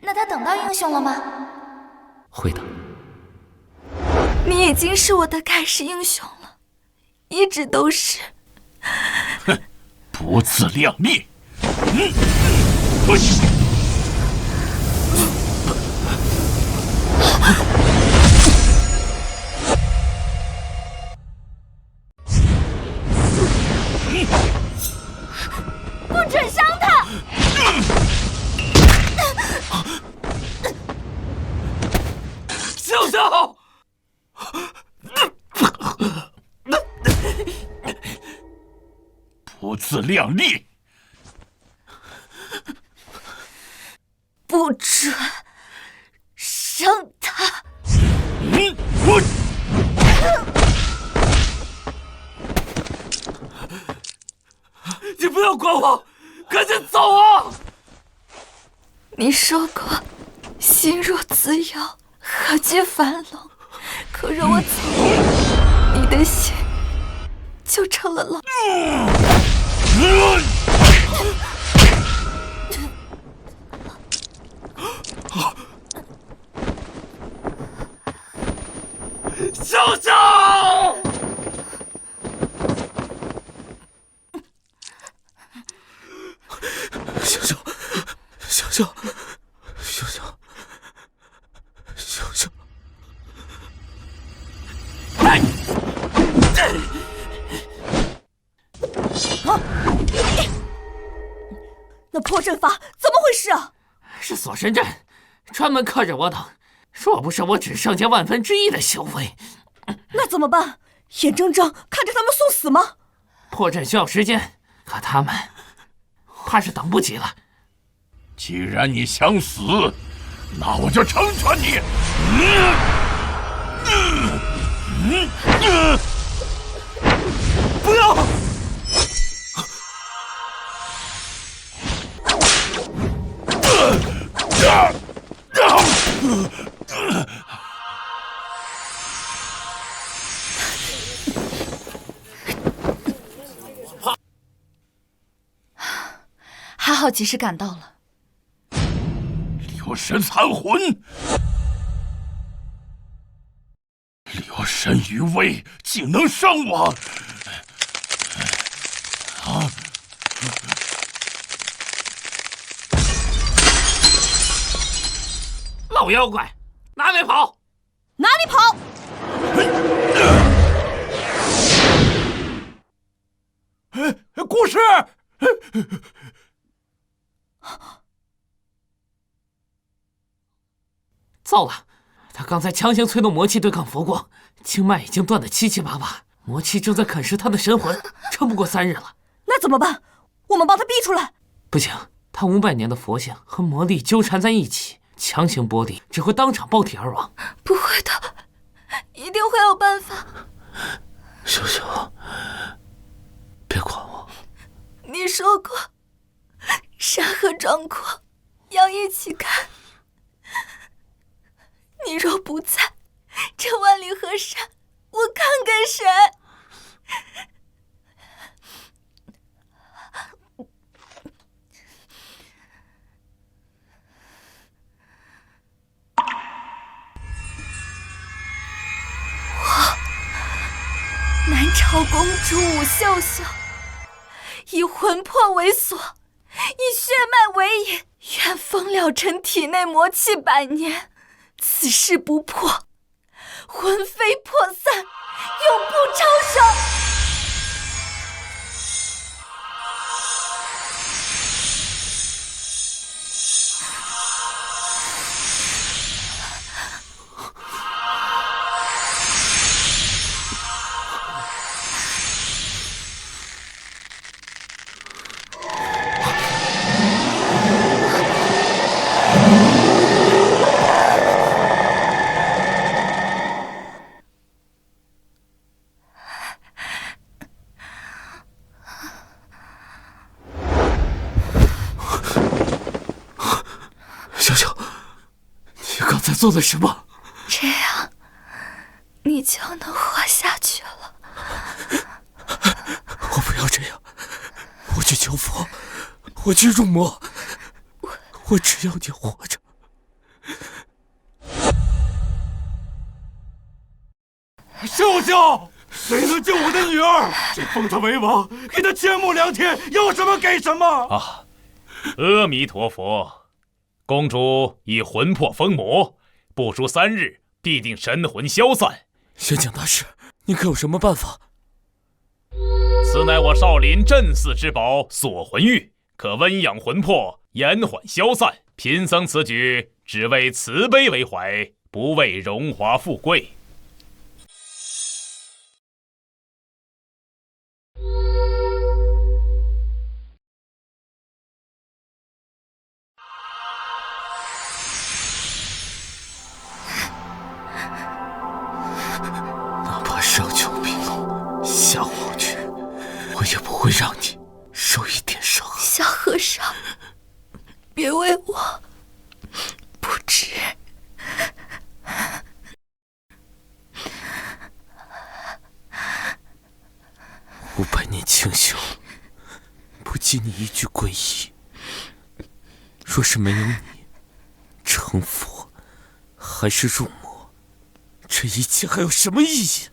那他等到英雄了吗？会的。你已经是我的盖世英雄了，一直都是。哼，不自量力！不准伤他！秀秀！不自量力！不准伤他！你不要管我，赶紧走啊！你说过，心若自由，何惧烦冷？可若我走，你的心就成了冷。秀秀！秀秀，秀秀，秀秀，秀秀！那破阵法怎么回事啊？是锁神阵，专门克着我等。若不是我只剩下1/1000的修为，那怎么办？眼睁睁看着他们送死吗？破阵需要时间，可他们怕是等不及了。既然你想死，那我就成全你！不要！还好及时赶到了。流神残魂，流神余威，竟能伤我！老妖怪，哪里跑？哪里跑？故事。糟了，他刚才强行催动魔气对抗佛光，经脉已经断得七七八八，魔气正在啃食他的神魂，撑不过3日了。那怎么办？我们帮他逼出来。不行，他500年的佛性和魔力纠缠在一起，强行剥离只会当场爆体而亡。不会的，一定会有办法。秀秀，别管我。你说过，山河壮阔，要一起看。你若不在，这万里河山，我看给谁？南朝公主武秀秀，以魂魄为锁，以血脉为引，愿封了尘体内魔气100年，此事不破，魂飞魄散，永不超生。做了什么？这样，你就能活下去了。我不要这样，我去求佛，我去入魔，我只要你活着。秀秀，谁能救我的女儿？谁封她为王，给她千亩良田，要什么给什么。啊，阿弥陀佛，公主以魂魄封魔。不出3日，必定神魂消散。玄景大师，你可有什么办法？此乃我少林镇寺之宝锁魂玉，可温养魂魄，延缓消散。贫僧此举只为慈悲为怀，不为荣华富贵。上求平路，下黄泉，我也不会让你受一点伤害。小和尚，别为我不值。500年清修，不及你一句皈依。若是没有你，成佛还是入魔，这一切还有什么意义？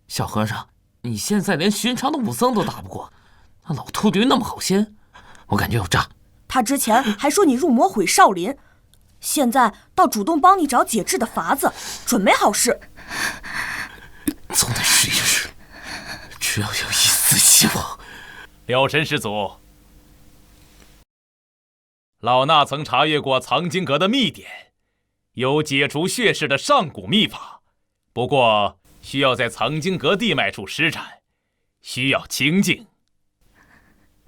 小和尚，你现在连寻常的武僧都打不过，那老秃驴那么好仙，我感觉有诈。他之前还说你入魔毁少林，现在倒主动帮你找解制的法子，准没好事。总得试一试，只要有一丝希望。了尘师祖，老衲曾查阅过藏经阁的秘典，有解除血势的上古秘法，不过需要在藏经阁地脉处施展，需要清静。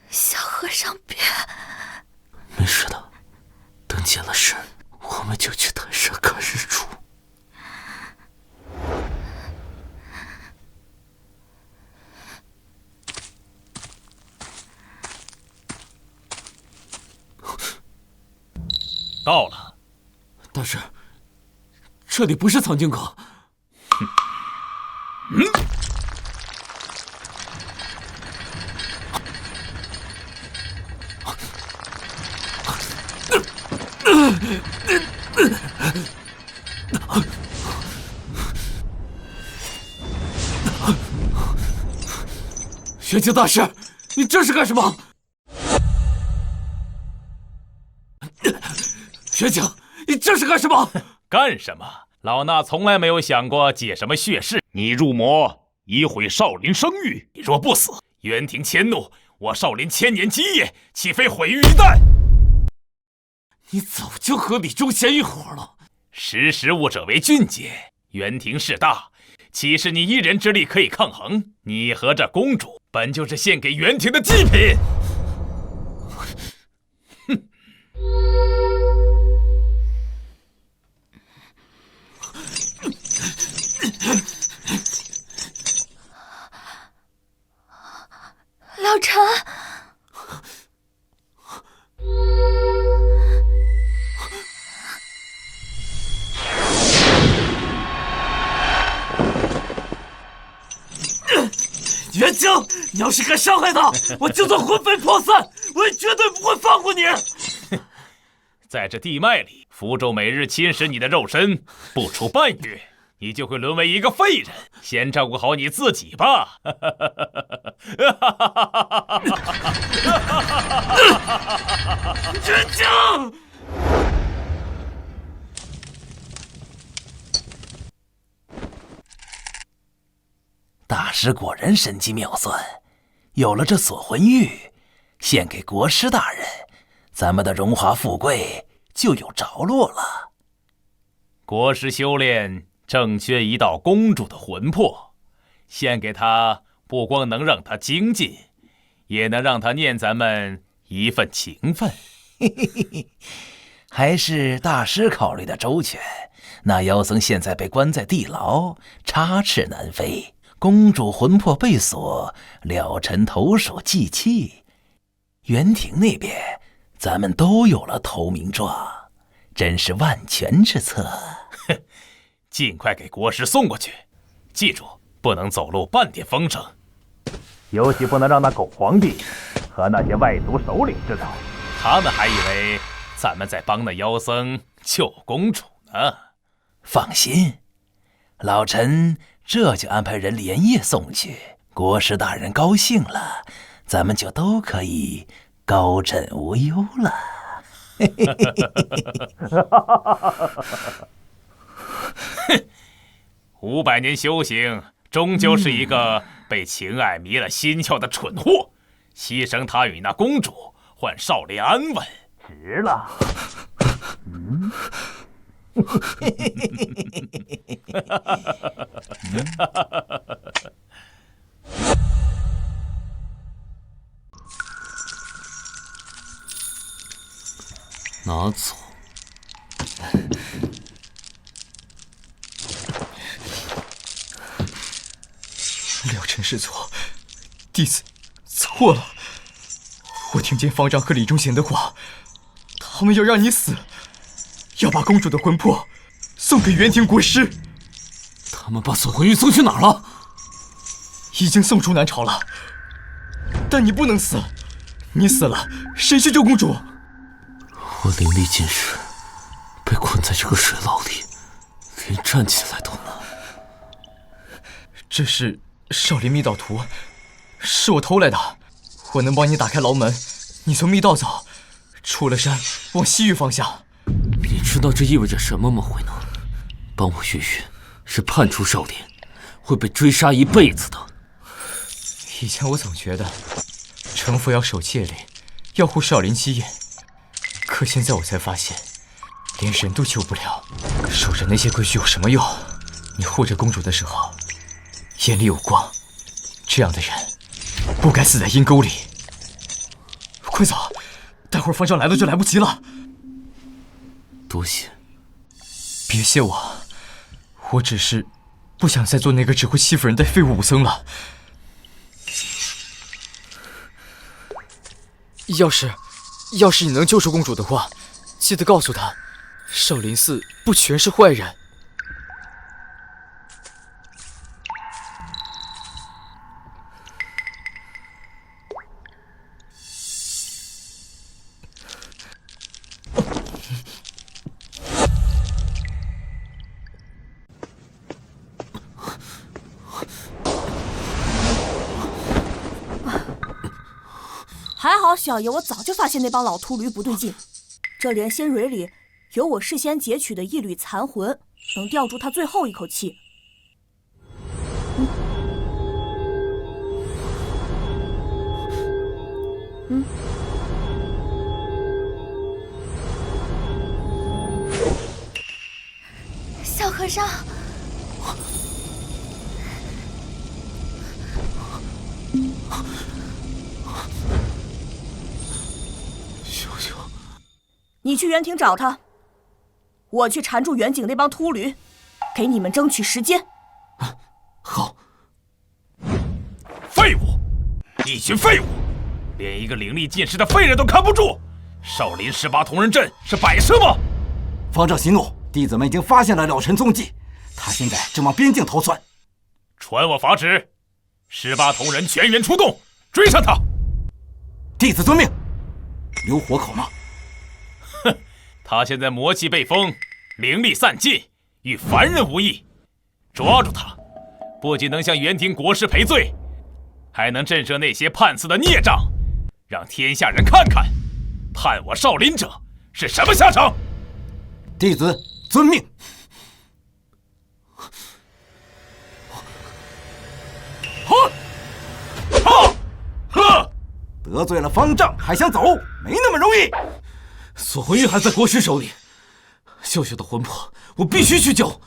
小和尚别。没事的，等解了身，我们就去泰山看日出。到了。大师，这里不是藏经阁。哼。玄清大师，你这是干什么？玄清，你这是干什么？干什么？老衲从来没有想过解什么血誓。你入魔以毁少林声誉，你若不死，元廷迁怒，我少林1000年基业岂非毁于一旦？你早就和李忠贤一伙了。识时务者为俊杰，元廷势大，岂是你一人之力可以抗衡？你和这公主本就是献给元廷的祭品。哼！老臣，元清，你要是敢伤害他，我就算魂飞魄散，我也绝对不会放过你。在这地脉里，符咒每日侵蚀你的肉身，不出半月，你就会沦为一个废人。先照顾好你自己吧。元清！大师果然神机妙算，有了这锁魂玉，献给国师大人，咱们的荣华富贵就有着落了。国师修炼正缺一道公主的魂魄，献给他，不光能让他精进，也能让他念咱们一份情分。还是大师考虑的周全。那妖僧现在被关在地牢，插翅难飞。公主魂魄被锁，了尘投鼠忌器。元廷那边，咱们都有了投名状，真是万全之策。哼，尽快给国师送过去，记住，不能走漏半点风声，尤其不能让那狗皇帝和那些外族首领知道，他们还以为咱们在帮那妖僧救公主呢。放心，老臣这就安排人连夜送去。国师大人高兴了，咱们就都可以高枕无忧了。哼，500年修行，终究是一个被情爱迷了心窍的蠢货，牺牲他与那公主，换少林安稳，值了。拿走。了尘师错，弟子错了。我听见方丈和李忠贤的话，他们要让你死，要把公主的魂魄送给元廷国师。他们把锁魂玉送去哪儿了？已经送出南朝了。但你不能死，你死了，谁去救公主？我灵力尽失，被困在这个水牢里，连站起来都难。这是少林密道图，是我偷来的。我能帮你打开牢门，你从密道走，出了山往西域方向。你知道这意味着什么吗，慧能？帮我越狱是叛出少林，会被追杀一辈子的。以前我总觉得成佛要守戒律，要护少林基业，可现在我才发现，连人都救不了，守着那些规矩有什么用？你护着公主的时候，眼里有光，这样的人不该死在阴沟里。快走，待会儿方丈来了就来不及了。多谢。别谢我，我只是不想再做那个只会欺负人的废物武僧了。要是你能救出公主的话，记得告诉她，少林寺不全是坏人。还好小爷我早就发现那帮老秃驴不对劲，这莲心蕊里有我事先截取的一缕残魂，能吊住他最后一口气。和尚，秀秀，你去园亭找他，我去缠住远景那帮秃驴，给你们争取时间。好。废物，一群废物，连一个灵力尽失的废人都看不住。少林18铜人阵是摆设吗？方丈息怒，弟子们已经发现了了尘踪迹，他现在正往边境逃窜。传我法旨，18铜人全员出动，追上他。弟子遵命。留活口吗？哼，他现在魔气被封，灵力散尽，与凡人无异。抓住他，不仅能向元庭国师赔罪，还能震慑那些叛死的孽障，让天下人看看叛我少林者是什么下场。弟子遵命。得罪了方丈还想走，没那么容易。锁魂玉还在国师手里，秀秀的魂魄我必须去救。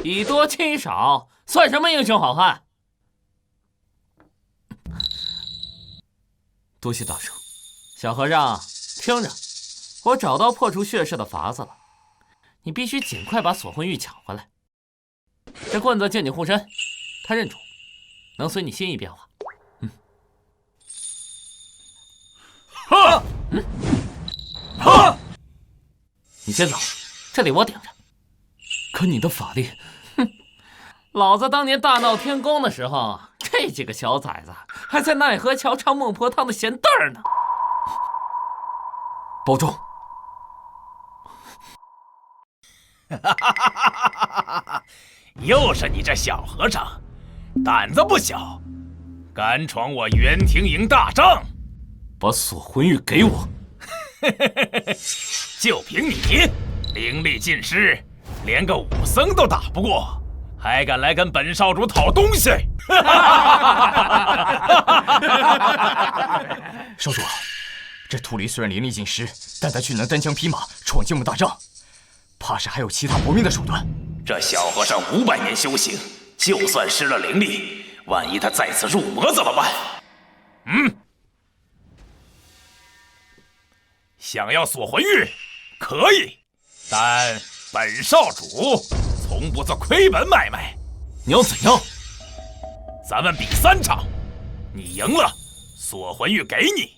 以多欺少，算什么英雄好汉？多谢大圣。小和尚，听着，我找到破除血势的法子了，你必须尽快把锁魂玉抢回来。这棍子借你护身，他认主，能随你心意变化。你先走，这里我顶着。可你的法力，老子当年大闹天宫的时候，这几个小崽子还在奈何桥唱孟婆汤的闲凳儿呢。保重。又是你这小和尚，胆子不小，敢闯我元庭营大帐，把锁魂玉给我。就凭你灵力尽失，连个武僧都打不过，还敢来跟本少主讨东西？少主，这秃驴虽然灵力尽失，但他却能单枪匹马闯进我们大帐，怕是还有其他搏命的手段。这小和尚500年修行，就算失了灵力，万一他再次入魔怎么办？想要锁魂玉，可以，但本少主从不做亏本买卖。你要怎样？咱们比3场，你赢了，锁魂玉给你，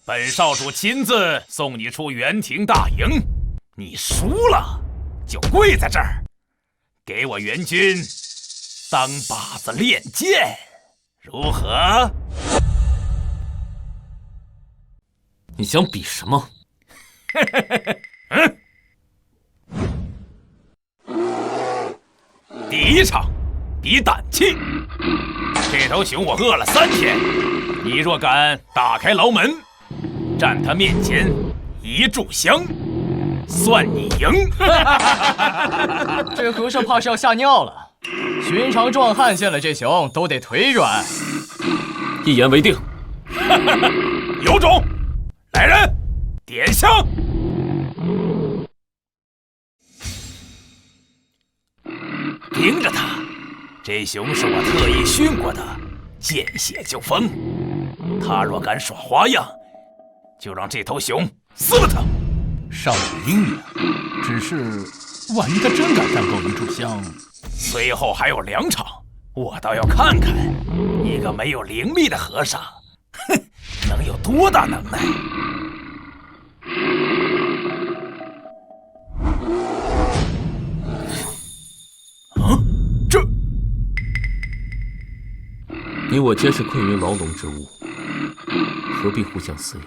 本少主亲自送你出元庭大营；你输了，就跪在这儿，给我元军当靶子练剑，如何？你想比什么？第1场比胆气。这头熊我饿了3天，你若敢打开牢门，站他面前一炷香，算你赢。这和尚怕是要吓尿了。寻常壮汉见了这熊都得腿软。一言为定。有种，来人，点香。盯着他，这熊是我特意训过的，见血就疯。他若敢耍花样，就让这头熊撕了他。少主英明，只是万一他真敢战斗一炷香，随后还有2场，我倒要看看一个没有灵力的和尚，哼，能有多大能耐。你我皆是困于牢笼之物，何必互相撕咬？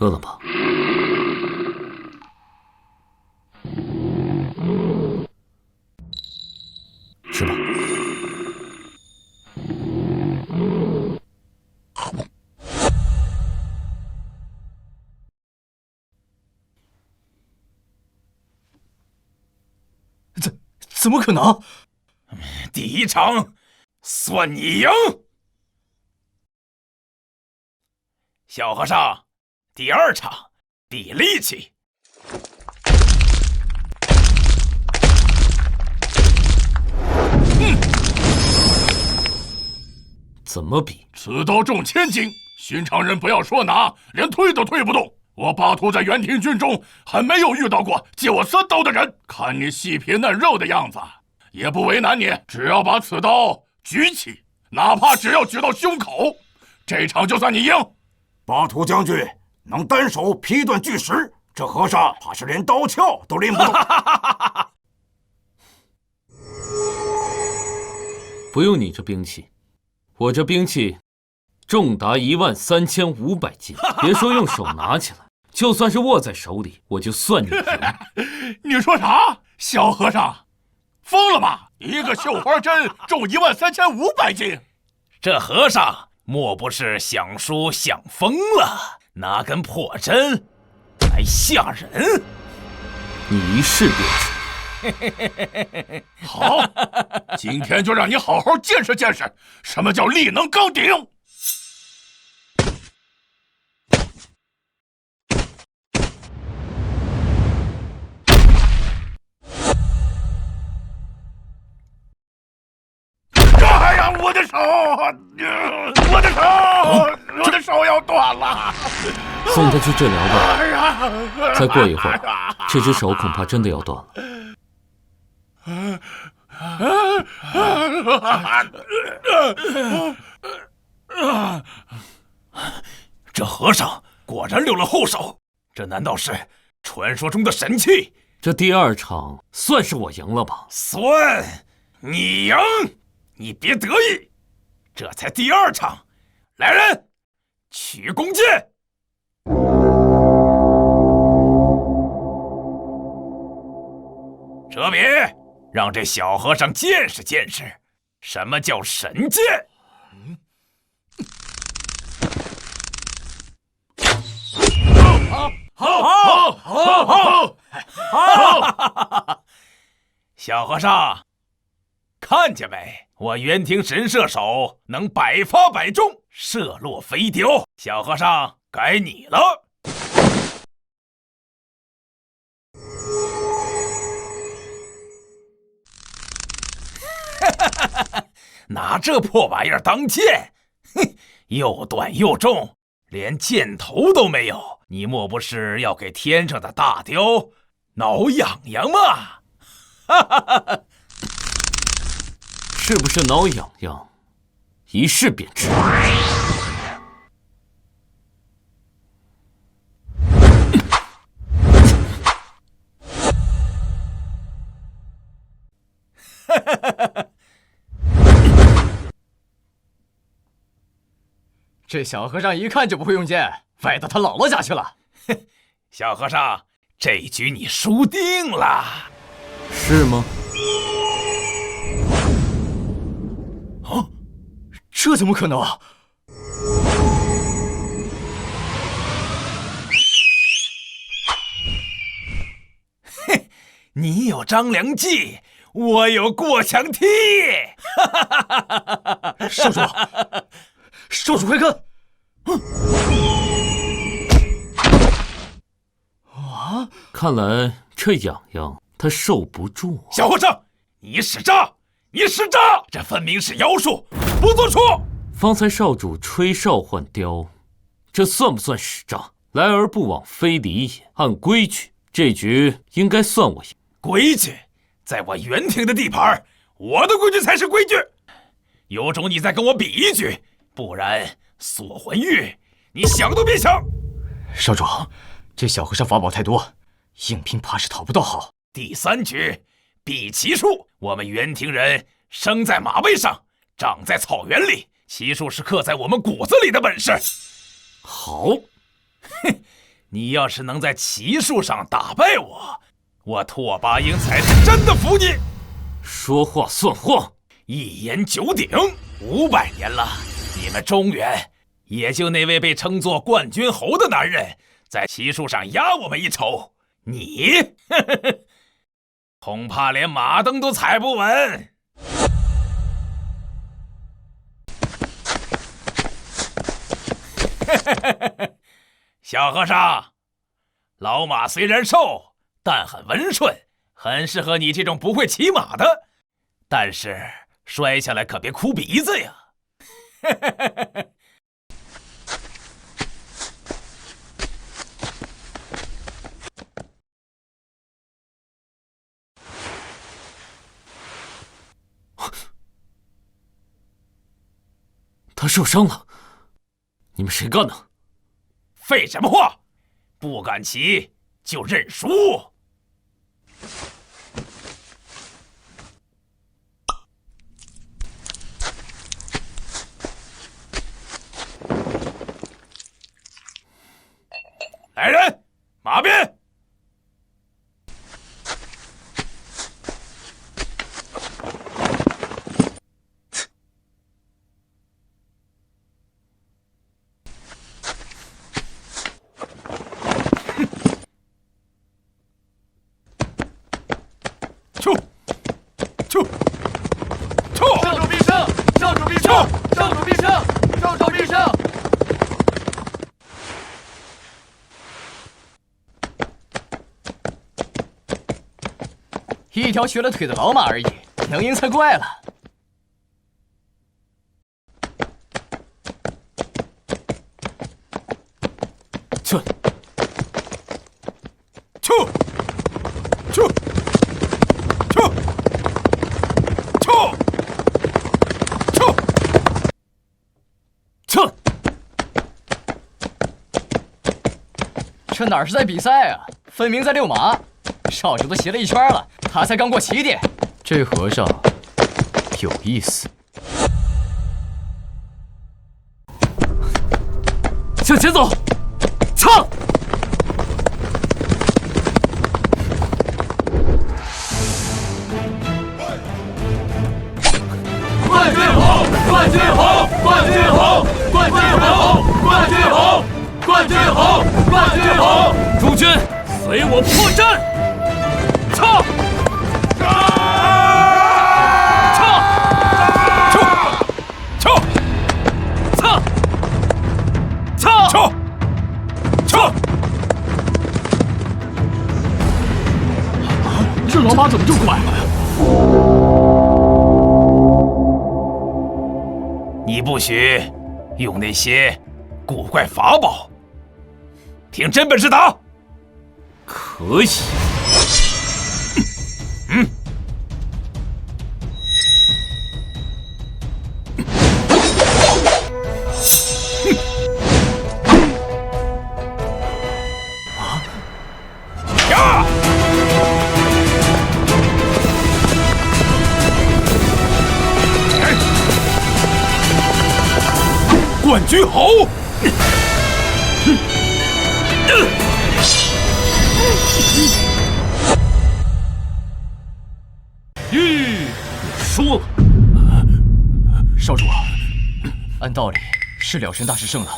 饿了吧？怎么可能？第一场算你赢。小和尚，第二场比力气。怎么比？此刀重1000斤，寻常人不要说拿，连推都推不动。我巴图在元廷军中还没有遇到过借我3刀的人。看你细皮嫩肉的样子，也不为难你，只要把此刀举起，哪怕只要举到胸口，这场就算你赢。巴图将军能单手劈断巨石，这和尚怕是连刀鞘都拎不动。不用你这兵器，我这兵器重达13500斤，别说用手拿起来，就算是握在手里，我就算你赢。你说啥？小和尚，疯了吗？一个绣花针重13500斤，这和尚莫不是想书想疯了？拿根破针来吓人？你一试便知。好，今天就让你好好见识见识什么叫力能刚鼎。哎呀，我的手，我的手，我的手要断了。送他去治疗吧。哎呀，再过一会儿，这只手恐怕真的要断了。这和尚果然留了后手，这难道是传说中的神器？这第二场算是我赢了吧？算你赢，你别得意，这才第二场。来人，取弓箭！哲比，让这小和尚见识见识什么叫神箭。好！小和尚，看见没？我元廷神射手能百发百中，射落飞雕。小和尚，该你了。拿这破玩意儿当剑，哼，又短又重，连箭头都没有。你莫不是要给天上的大雕挠痒痒吗？是不是挠痒痒？一试便知。这小和尚一看就不会用剑，歪到他姥姥家去了。小和尚，这局你输定了。是吗？啊，这怎么可能？嘿，你有张良计，我有过墙梯。少主，少主快看！啊，看来这痒痒他受不住。小和尚，你使诈！你使诈！这分明是妖术，不作数！方才少主吹哨唤雕，这算不算使诈？来而不往非礼也。按规矩，这局应该算我赢。规矩，在我元廷的地盘，我的规矩才是规矩。有种你再跟我比一局，不然锁魂玉，你想都别想！少主，这小和尚法宝太多，硬拼怕是讨不到好。第3局比骑术，我们元廷人生在马背上，长在草原里，骑术是刻在我们骨子里的本事。好，哼，你要是能在骑术上打败我，我拓跋英才是真的服你。说话算话，一言九鼎，500年了，你们中原也就那位被称作冠军侯的男人，在骑术上压我们一筹。你，恐怕连马蹬都踩不稳。小和尚，老马虽然瘦，但很温顺，很适合你这种不会骑马的。但是摔下来可别哭鼻子呀！他受伤了，你们谁干的？废什么话！不敢骑就认输。来人，马鞭！上主必胜！上主必胜！上主必胜！上主必胜！一条瘸了腿的老马而已，能赢才怪了。去！去！去！去！去！这哪是在比赛啊，分明在遛马。少主都骑了一圈了，他才刚过起点。这和尚有意思。向前走，唱！冠军红！冠军红！冠军红！冠军红！冠军红！冠军红！冠军红！诸军，随我破阵！唱！这老马怎么就拐了呀？你不许用那些古怪法宝，凭真本事打。可以。冠军侯！你输了。少主，按道理是了神大师胜了。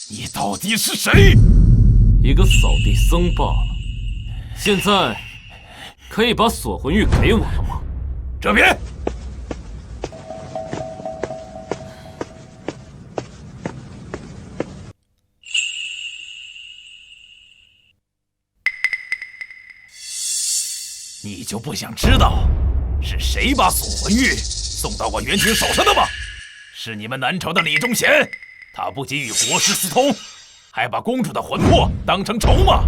你到底是谁？一个扫地僧罢了。现在可以把锁魂玉给我了吗？这边。你就不想知道是谁把锁魂玉送到我袁庭手上的吗？是你们南朝的李忠贤，他不仅与国师私通，还把公主的魂魄当成筹码，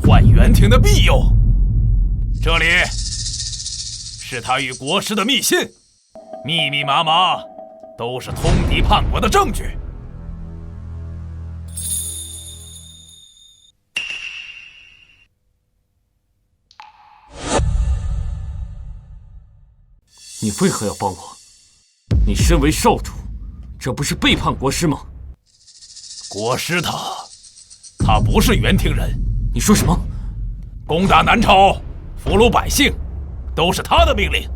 换袁庭的庇佑。这里是他与国师的密信，密密麻麻，都是通敌叛国的证据。你为何要帮我？你身为少主，这不是背叛国师吗？国师他不是袁庭人。你说什么？攻打南朝，俘虏百姓，都是他的命令。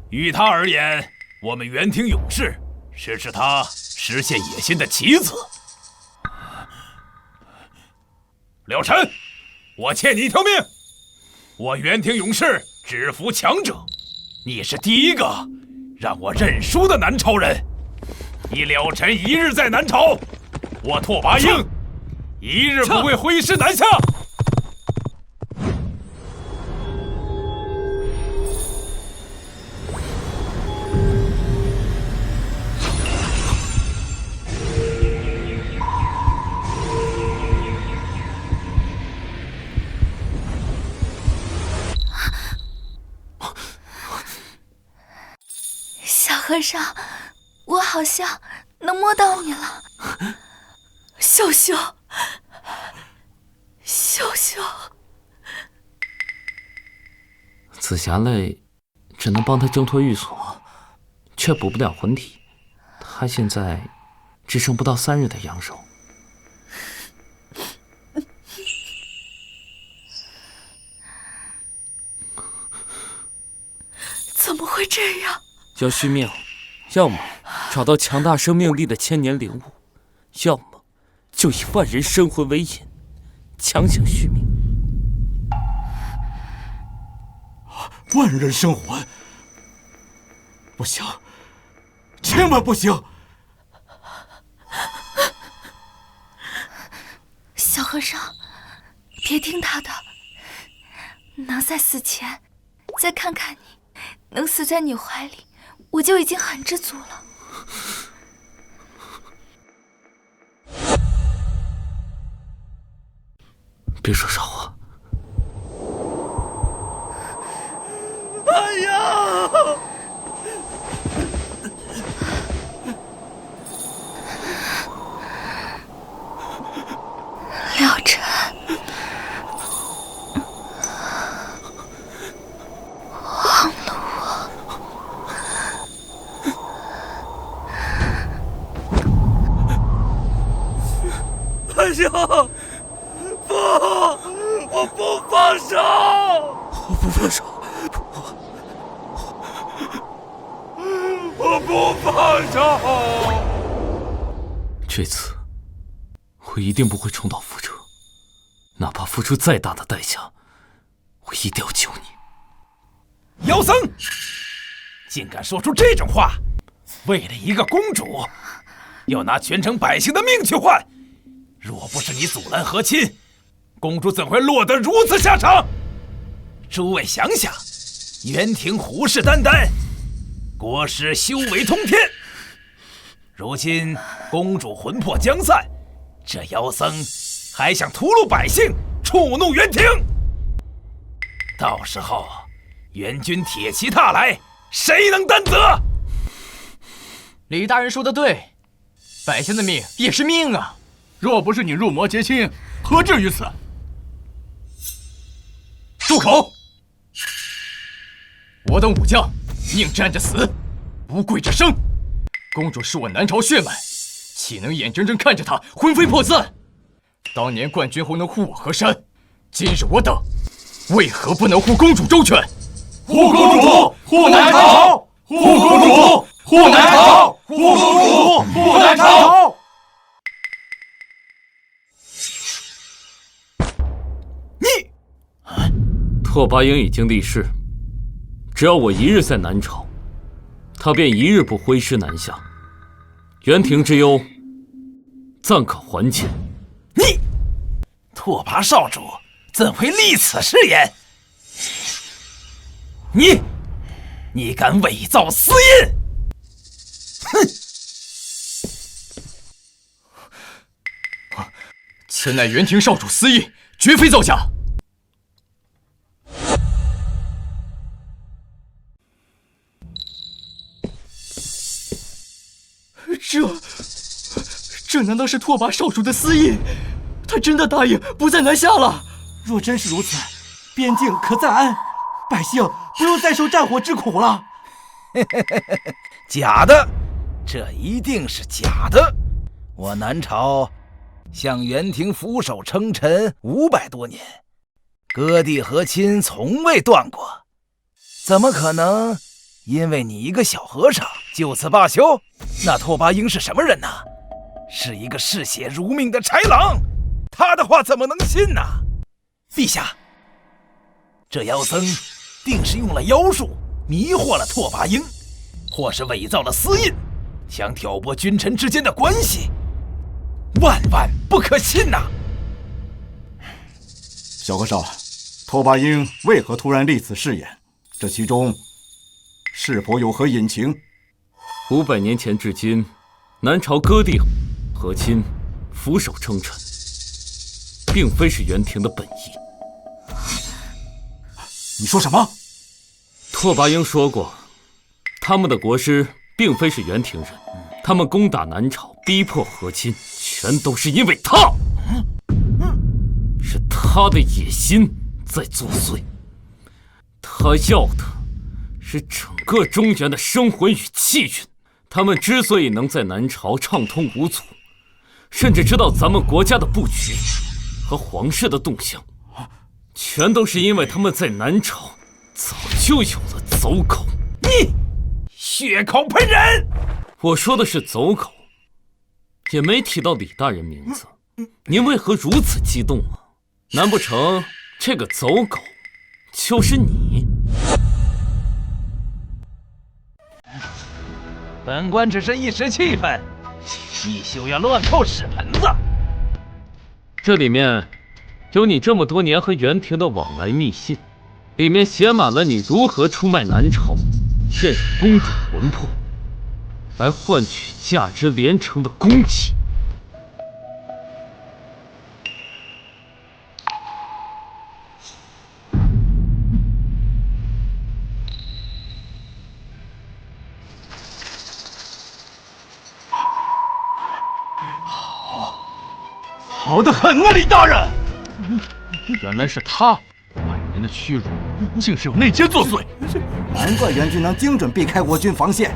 于他而言，我们袁庭勇士是他实现野心的棋子。了尘，我欠你一条命。我元廷勇士只服强者，你是第一个让我认输的南朝人。你了尘一日在南朝，我拓跋英一日不会挥师南下。小和尚，我好像能摸到你了。秀秀，秀秀，紫霞泪只能帮他挣脱寓所，却补不了魂体。他现在只剩不到3日的阳寿。怎么会这样？要续命，要么找到强大生命力的千年灵物，要么就以万人生魂为引，强行续命。万人生魂，不行，千万不行！小和尚，别听他的，能在死前再看看你，能死在你怀里，我就已经很知足了。别说傻话。哎呀！了尘，忘了我。哎呀！不，我不放手！我不放手！我不放手！这次我一定不会重蹈覆辙，哪怕付出再大的代价，我一定要救你。妖僧，竟敢说出这种话！为了一个公主，要拿全城百姓的命去换！若不是你阻拦和亲，公主怎会落得如此下场？诸位想想，元廷虎视眈眈，国师修为通天。如今公主魂魄将散，这妖僧还想屠戮百姓，触怒元廷。到时候元军铁骑踏来，谁能担责？李大人说的对，百姓的命也是命啊！若不是你入魔结亲，何至于此？住口！我等武将宁站着死，不跪着生。公主是我南朝血脉，岂能眼睁睁看着她魂飞魄散？当年冠军侯能护我河山，今日我等为何不能护公主周全？护公主，护南朝！护公主，护南朝！护公主，护南朝！拓跋英已经立誓，只要我一日在南朝，他便一日不挥师南下。元廷之忧，暂可还浅。你，拓跋少主怎会立此誓言？你敢伪造私印！哼！此乃元廷少主私印，绝非造假。这难道是拓跋少主的私印？他真的答应不再南下了？若真是如此，边境可暂安，百姓不用再受战火之苦了。假的，这一定是假的。我南朝向元廷俯首称臣500多年，割地和亲从未断过，怎么可能因为你一个小和尚就此罢休？那拓跋英是什么人呢？是一个嗜血如命的豺狼，他的话怎么能信呢？陛下，这妖僧定是用了妖术迷惑了拓跋英，或是伪造了私印，想挑拨君臣之间的关系，万万不可信呐！小和尚，拓跋英为何突然立此誓言？这其中是否有何隐情？500年前至今，南朝割地和亲，俯首称臣，并非是袁廷的本意。你说什么？拓跋英说过，他们的国师并非是袁廷人，他们攻打南朝，逼迫和亲，全都是因为他，是他的野心在作祟。他要的是整个中原的生魂与气运。他们之所以能在南朝畅通无阻，甚至知道咱们国家的布局和皇室的动向，全都是因为他们在南朝早就有了走狗。你血口喷人！我说的是走狗，也没提到李大人名字。您为何如此激动啊？难不成这个走狗就是你？本官只是一时气愤，你休要乱扣屎盆子。这里面有你这么多年和袁廷的往来密信，里面写满了你如何出卖南朝，骗取公主魂魄，来换取价值连城的公器。好得很啊，李大人！原来是他，500年的屈辱，竟是有内奸作祟。难怪袁军能精准避开我军防线。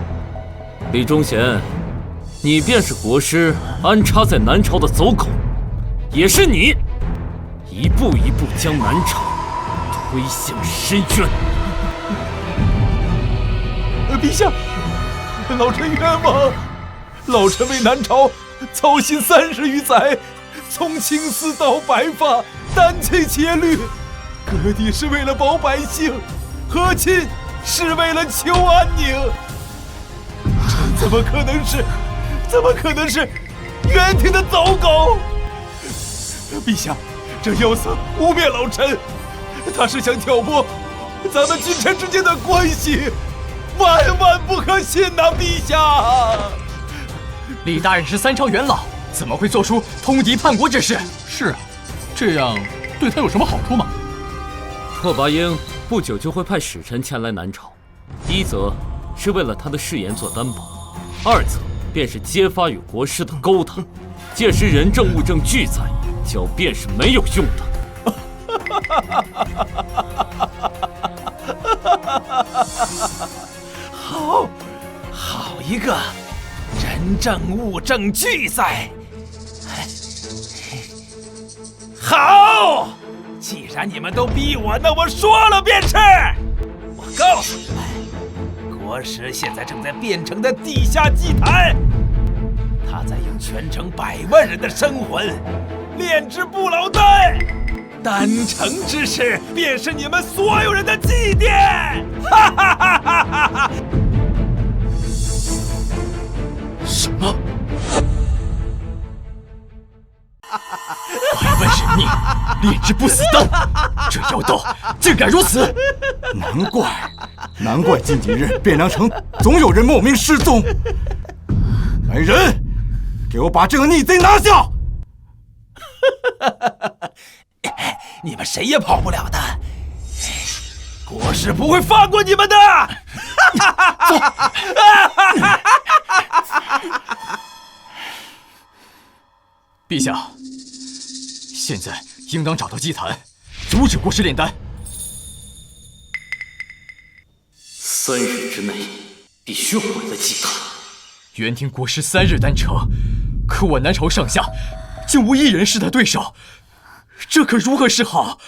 李忠贤，你便是国师安插在南朝的走狗，也是你一步一步将南朝推向深渊。陛下，老臣冤枉，老臣为南朝操心30余载。从青丝到白发，担起节律，割地是为了保百姓，和亲是为了求安宁。这怎么可能是袁廷的走狗？陛下，这妖僧污蔑老臣，他是想挑拨咱们君臣之间的关系，万万不可信呐！陛下，李大人是3朝元老，怎么会做出通敌叛国之事？是啊，这样对他有什么好处吗？拓跋英不久就会派使臣前来南朝，一则是为了他的誓言做担保，二则便是揭发与国师的勾当。届时人证物证俱在，狡辩是没有用的。好一个人证物证俱在！好，既然你们都逼我，那我说了便是。我告诉你们，国师现在正在汴城的地下祭坛，他在用全城100万人的生魂炼制不老丹，丹成之事便是你们所有人的祭奠！哈哈哈哈哈哈！什么？百万人命，炼制不死丹，这妖道竟敢如此！难怪近几日汴梁城总有人莫名失踪。来人，给我把这个逆贼拿下！你们谁也跑不了的，国师不会放过你们的！陛下，现在应当找到祭坛，阻止国师炼丹。3日之内必须毁了祭坛。袁廷国师3日丹成，可我南朝上下竟无一人是他对手，这可如何是好？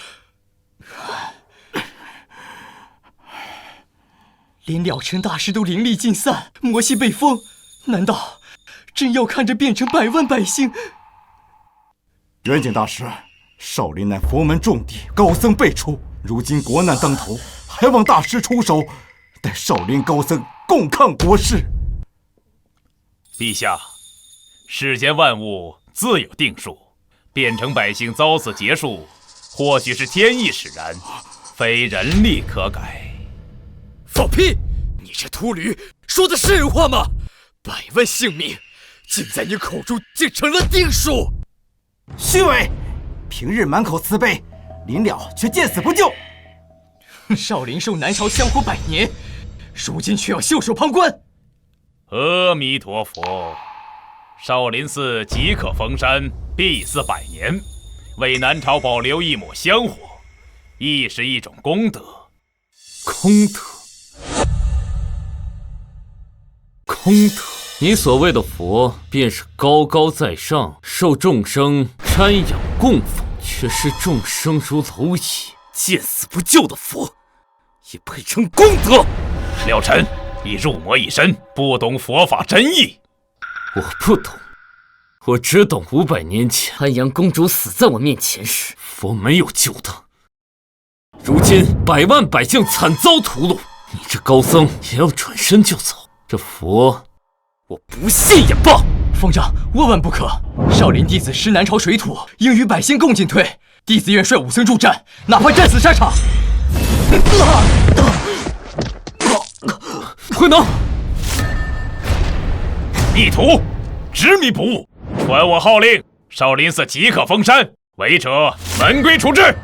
连了尘大师都灵力尽散，魔气被封，难道真要看着汴城100万百姓元景大师，少林乃佛门重地，高僧辈出，如今国难当头，还望大师出手，带少林高僧共抗国事。陛下，世间万物自有定数，变成百姓遭此劫数，或许是天意使然，非人力可改。放屁！你这秃驴说的是人话吗？100万性命，竟在你口中竟成了定数！虚伪！平日满口慈悲，临了却见死不救。少林受南朝香火100年，如今却要袖手旁观。阿弥陀佛，少林寺即可封山，必祀100年，为南朝保留一抹香火，亦是一种功德。功德，功德！你所谓的佛，便是高高在上，受众生瞻仰供奉，却视众生如蝼蚁，见死不救的佛，也配称功德？了尘，你入魔一身，不懂佛法真意。我不懂，我只懂500年前安阳公主死在我面前时，佛没有救她。如今100万百姓惨遭屠戮，你这高僧也要转身就走，这佛我不信也罢。方丈，万万不可！少林弟子识南朝水土，应与百姓共进退。弟子愿率武僧助战，哪怕战死沙场。慧能，逆徒，执迷不悟，传我号令，少林寺即可封山，违者门规处置。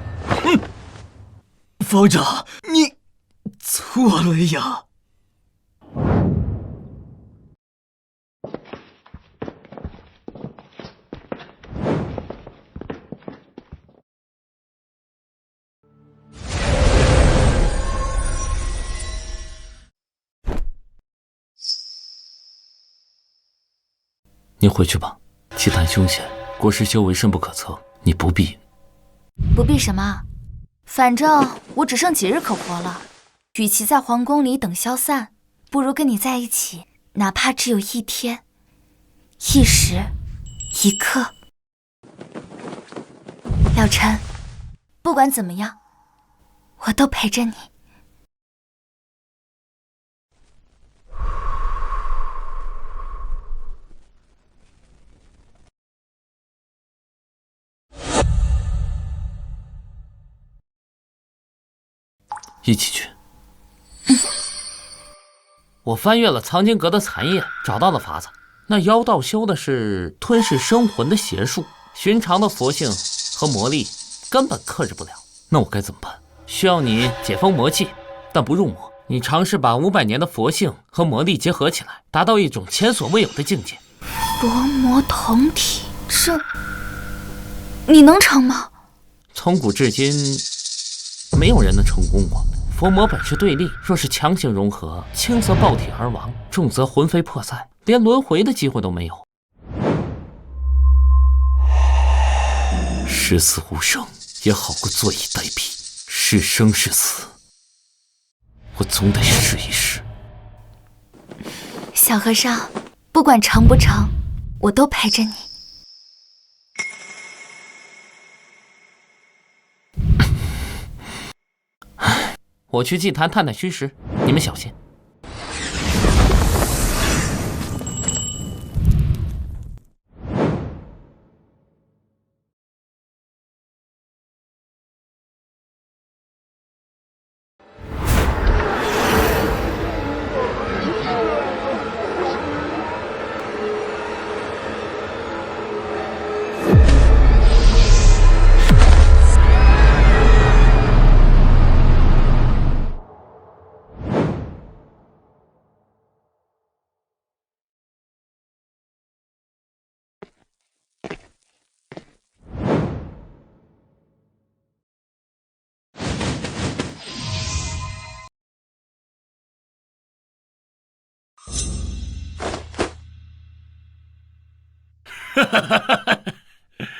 方丈，你错了呀！你回去吧，奇谈凶险，国师修为深不可测，你不必。不必什么？反正我只剩几日可活了，与其在皇宫里等消散，不如跟你在一起，哪怕只有1天、1时、1刻。了尘，不管怎么样，我都陪着你。一起去。我翻阅了藏经阁的残页，找到了法子。那妖道修的是吞噬生魂的邪术，寻常的佛性和魔力根本克制不了。那我该怎么办？需要你解封魔气，但不入魔。你尝试把500年的佛性和魔力结合起来，达到一种前所未有的境界。佛魔同体，这你能成吗？从古至今，没有人能成功过。佛魔本是对立，若是强行融合，轻则爆体而亡，重则魂飞魄散，连轮回的机会都没有。视死无生也好过坐以待毙，是生是死，我总得试一试。小和尚，不管成不成，我都陪着你。我去祭坛探探虚实，你们小心。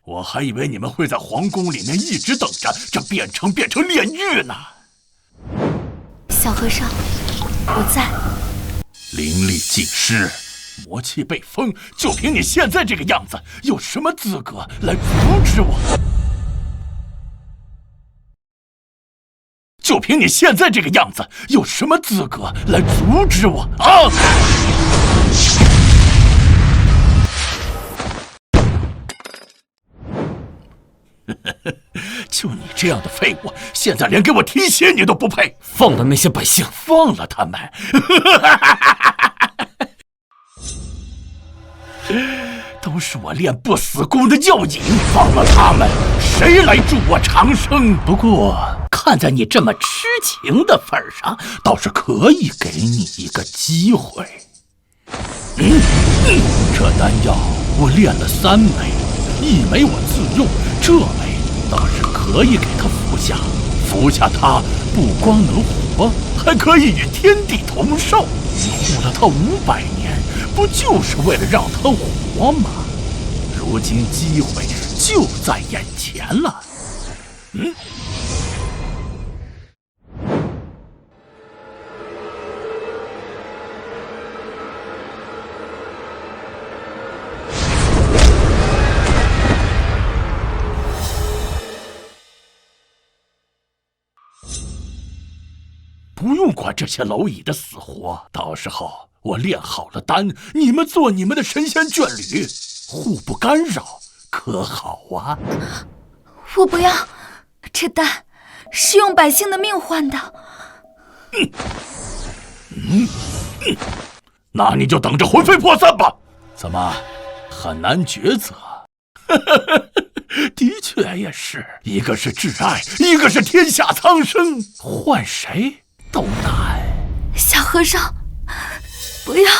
我还以为你们会在皇宫里面一直等着这变成炼狱呢。小和尚，我在。灵力尽失，魔气被封，就凭你现在这个样子，有什么资格来阻止我？就凭你现在这个样子，有什么资格来阻止我啊？就你这样的废物，现在连给我提鞋你都不配！放了那些百姓，放了他们！都是我练不死功的药引，放了他们，谁来助我长生？不过看在你这么痴情的份上，倒是可以给你一个机会。这丹药我炼了3枚，1枚我自用，这枚倒是可以给他服下。服下它，不光能活，还可以与天地同寿。你护了他500年，不就是为了让他活吗？如今机会就在眼前了。不用管这些蝼蚁的死活，到时候我炼好了丹，你们做你们的神仙眷侣，互不干扰，可好啊？我不要，这丹是用百姓的命换的。那你就等着魂飞魄散吧。怎么，很难抉择？的确也是，一个是挚爱，一个是天下苍生，换谁都难。小和尚，不要，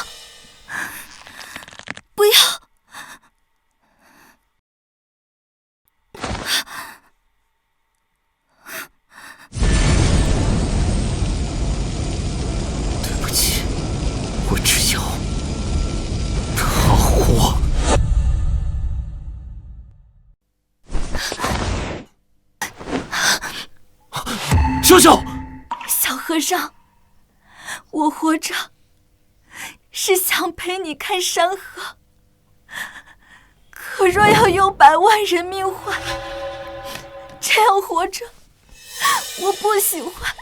不要！对不起，我只要他活。秀秀，小和尚，我活着是想陪你看山河，可若要用100万人命换，这样活着我不喜欢。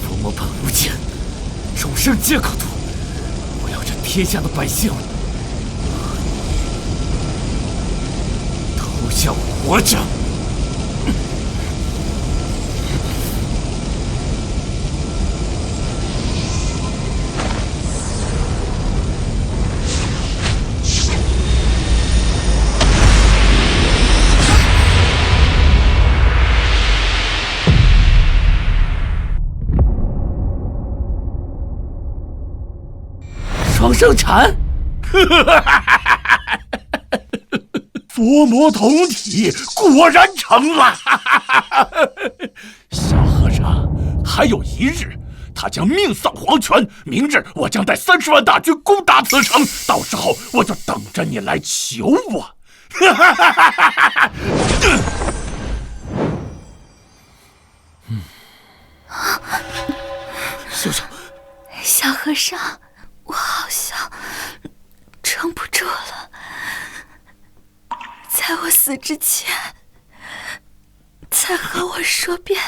伏魔本无间，众生皆可度。我要这天下的百姓都想活着。双生禅，佛魔同体，果然成了。小和尚，还有1日，他将命丧黄泉。明日我将带30万大军攻打此城，到时候我就等着你来求我。秀秀，小和尚，我好像撑不住了，在我死之前，再和我说遍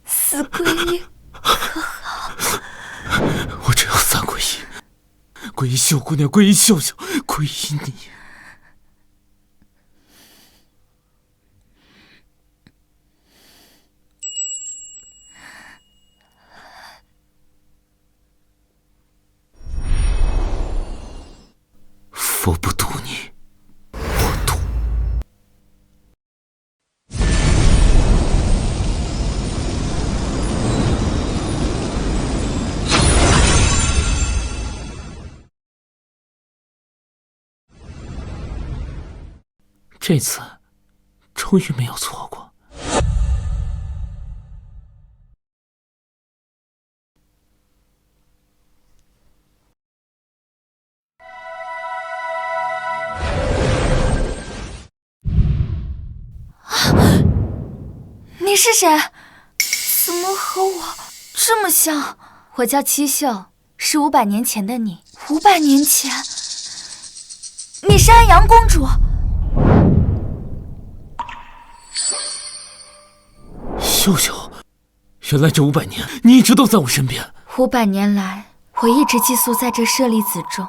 4皈依，可好？我只要3皈依：皈依秀姑娘，皈依秀秀，皈依你。佛不渡你，我渡。这次终于没有错过。你是谁？怎么和我这么像？我叫七秀，是500年前的你。500年前，你是安阳公主。秀秀，原来这500年你一直都在我身边。500年来，我一直寄宿在这舍利子中。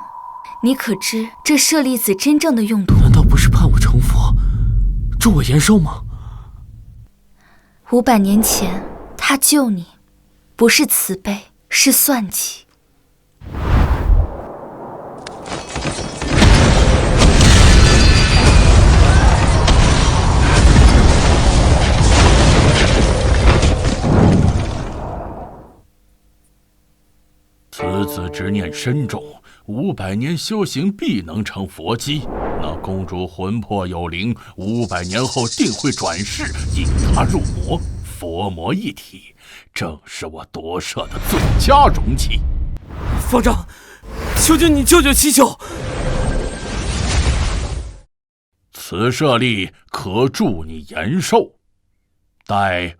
你可知这舍利子真正的用途？难道不是盼我成佛，祝我延寿吗？500年前，他救你，不是慈悲，是算计。此子执念深重，500年修行必能成佛机。那公主魂魄有灵，500年后定会转世，引她入魔，佛魔一体，正是我夺舍的最佳容器。方丈，求求你救救七秀！此舍利可助你延寿，待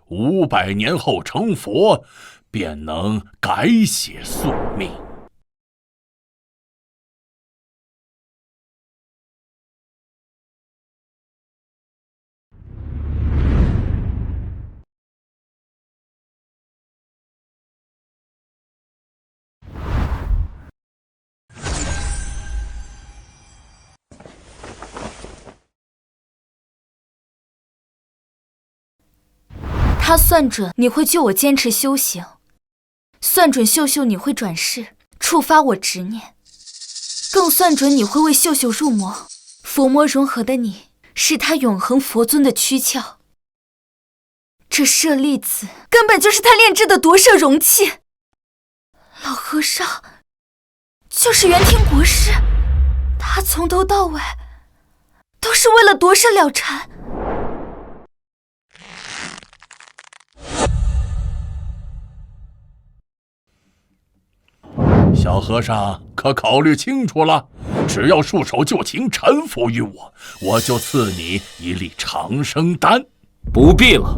500年后成佛，便能改写宿命。他算准你会救我坚持修行，算准秀秀你会转世触发我执念，更算准你会为秀秀入魔。佛魔融合的你是他永恒佛尊的躯壳，这舍利子根本就是他炼制的夺舍容器。老和尚就是元庭国师，他从头到尾都是为了夺舍了禅。小和尚可考虑清楚了？只要束手就擒，臣服于我，我就赐你一粒长生丹。不必了。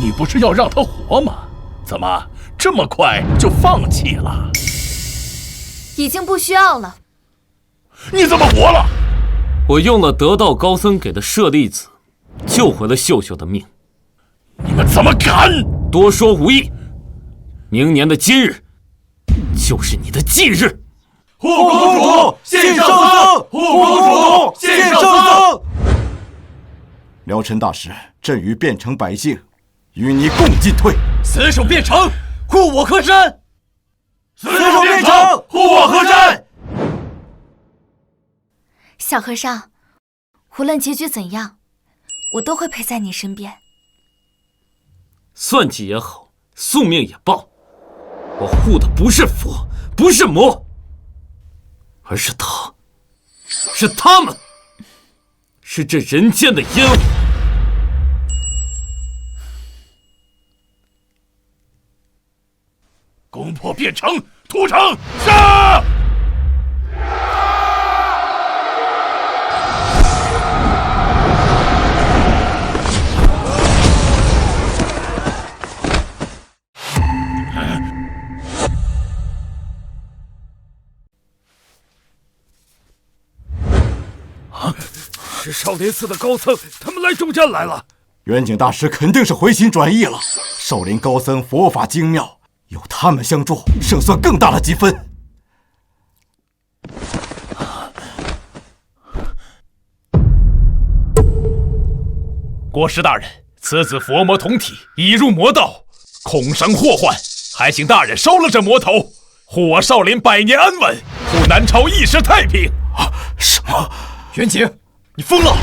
你不是要让他活吗？怎么这么快就放弃了？已经不需要了。你怎么活了？我用了得道高僧给的舍利子，救回了秀秀的命。你们怎么敢？多说无益。明年的今日就是你的忌日。护公主献圣僧，护公主献圣僧。辽陈大使，朕与汴城百姓与你共进退。死守汴城，护我河山。死守汴城，护我河山。小和尚，无论结局怎样，我都会陪在你身边。算计也好，宿命也罢，我护的不是佛，不是魔，而是他，是他们，是这人间的烟火。攻破汴城，屠城，杀！是少林寺的高僧，他们来助阵来了。元景大师肯定是回心转意了。少林高僧佛法精妙，有他们相助，胜算更大了几分。国师大人，此子佛魔同体，已入魔道，恐生祸患，还请大人收了这魔头，护我少林百年安稳，护南朝一时太平。什么？元景，你疯了！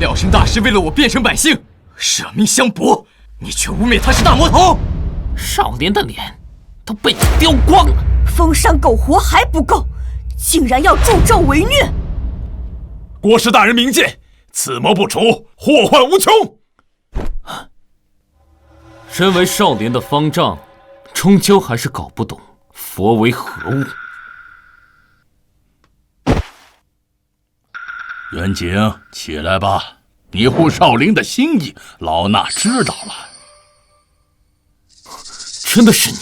辽神大师为了我汴城百姓舍命相搏，你却污蔑他是大魔头。少林的脸都被你丢光了，封山苟活还不够，竟然要助纣为虐！国师大人明鉴，此魔不除，祸患无穷。身为少林的方丈，终究还是搞不懂佛为何物。元景，起来吧。你护少林的心意，老衲知道了。真的是你？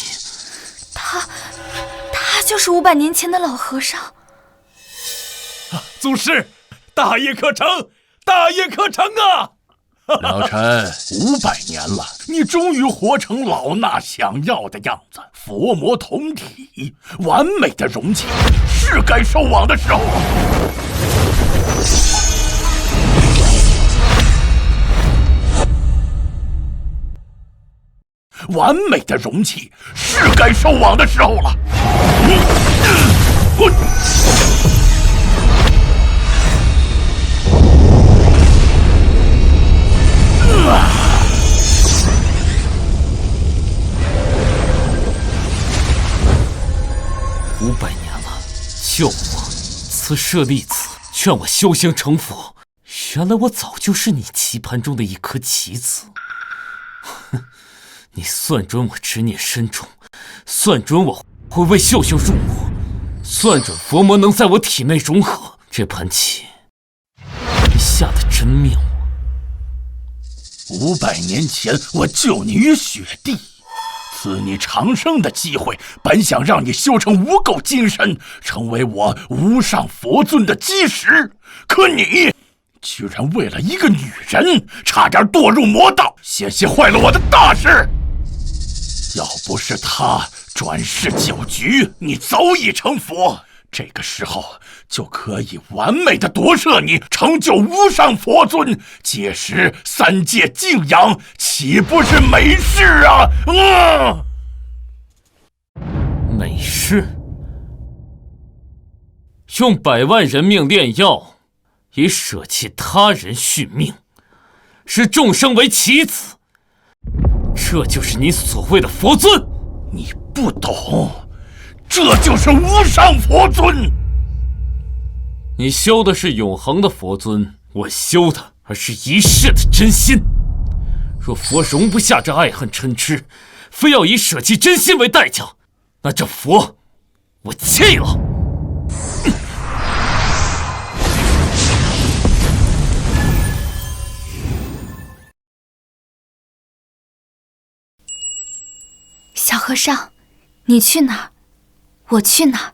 他就是500年前的老和尚。祖师，大业可成，大业可成啊！老臣500年了，你终于活成老衲想要的样子，佛魔同体，完美的容器，是该收网的时候了。完美的容器，是该收网的时候了。500年了，救我，赐舍利子，劝我修行成佛。原来我早就是你棋盘中的一颗棋子。哼，你算准我执念深重，算准我会为秀秀入魔，算准佛魔能在我体内融合。这盘棋，你下得真妙啊！500年前，我救你于雪地，赐你长生的机会，本想让你修成无垢金身，成为我无上佛尊的基石。可你居然为了一个女人，差点堕入魔道，险些坏了我的大事。要不是她转世9局，你早已成佛。这个时候就可以完美的夺舍你，成就无上佛尊，届时3界敬仰，岂不是美事啊？美事？用100万人命炼药，以舍弃他人续命，视众生为棋子，这就是你所谓的佛尊？你不懂，这就是无上佛尊。你修的是永恒的佛尊，我修的而是一世的真心。若佛容不下这爱恨嗔痴，非要以舍弃真心为代价，那这佛我弃了。小和尚，你去哪儿，我去哪儿。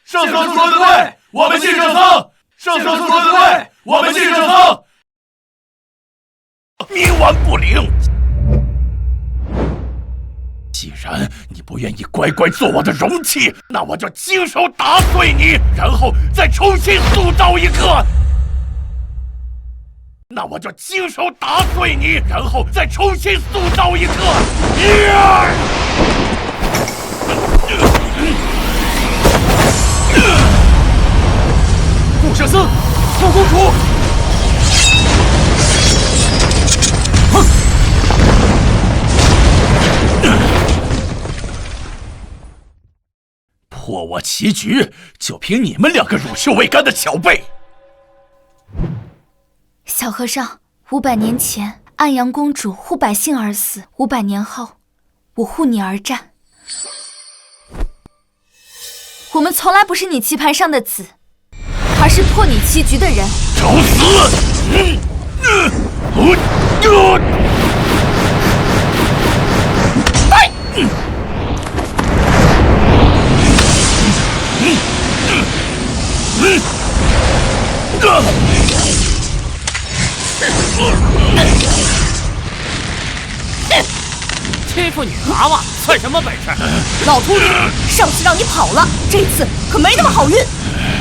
圣僧说的对，我们信圣僧。圣僧说的对，我们信圣僧。冥顽不灵。既然你不愿意乖乖做我的容器，那我就亲手打碎你，然后再重新塑造一个。那我就亲手打碎你，然后再重新塑造一个。顾舍僧，顾公主。破我棋局，就凭你们2个乳臭未干的小辈！小和尚，500年前安阳公主护百姓而死，500年后，我护你而战。我们从来不是你棋盘上的子，而是破你棋局的人。找死！欺负女娃娃算什么本事？老秃驴，上次让你跑了，这次可没那么好运。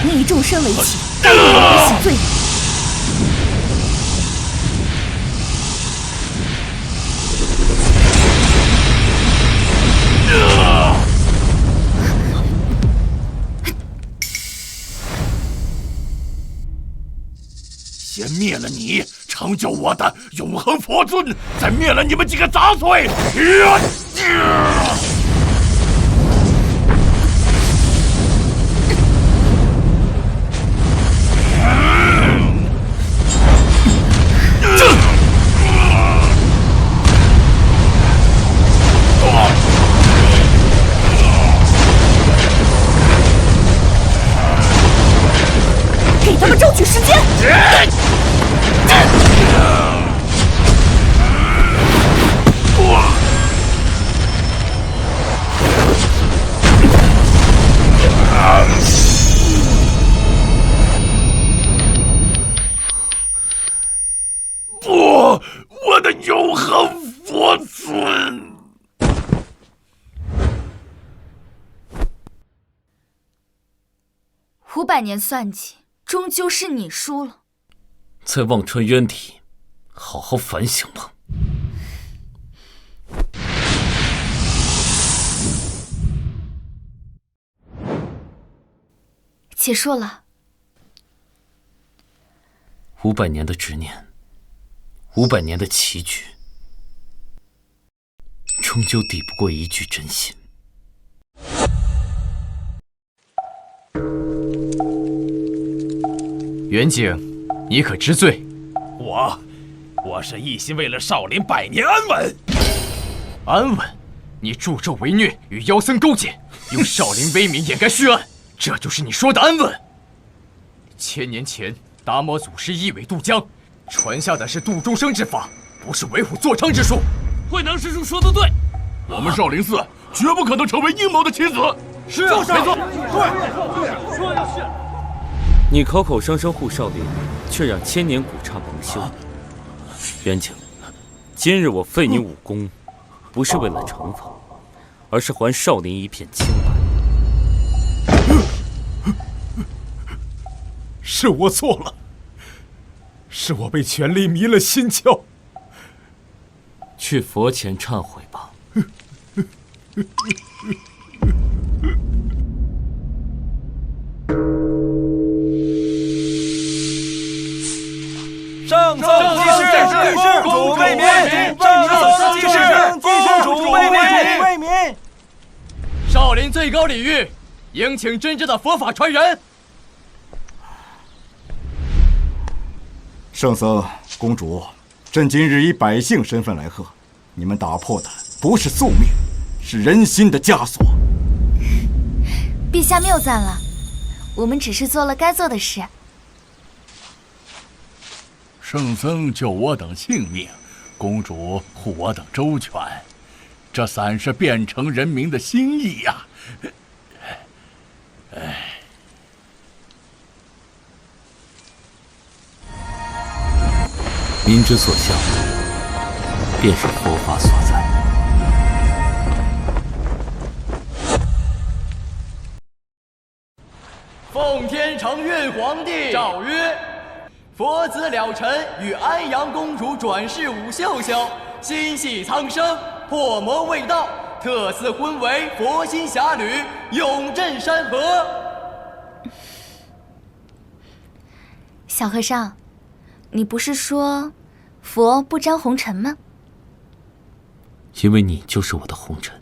你以众生为棋，当然我洗罪。先灭了你，成就我的永恒佛尊，再灭了你们几个杂碎。争取时间。不，我的永恒佛尊！500年算计，终究是你输了。在忘川渊底，好好反省吧。结束了。500年的执念，500年的棋局，终究抵不过一句真心。袁景，你可知罪？我是一心为了少林百年安稳。安稳？你助纣为虐，与妖僧勾结，用少林威名掩盖血案，这就是你说的安稳？1000年前，达摩祖师一苇渡江，传下的是度众生之法，不是为虎作伥之术。慧能师叔说的对，我们少林寺绝不可能成为阴谋的棋子。是啊，没错，对，说的是。你口口声声护少林，却让千年古刹蒙羞。袁景，今日我废你武功，不是为了惩罚，而是还少林一片清白。是我错了，是我被权力迷了心窍。去佛前忏悔吧。圣僧济世，公主为民；圣僧济世，公主为民。少林最高礼遇，迎请真正的佛法传人。圣僧、公主，朕今日以百姓身份来贺，你们打破的不是宿命，是人心的枷锁。陛下谬赞了，我们只是做了该做的事。圣僧救我等性命，公主护我等周全，这算是变成人民的心意呀！民之所向，便是佛法所在。奉天承运皇帝诏曰：佛子了尘与安阳公主转世舞秀秀，心系苍生，破魔卫道，特赐婚为佛心侠侣，永镇山河。小和尚，你不是说佛不沾红尘吗？因为你就是我的红尘。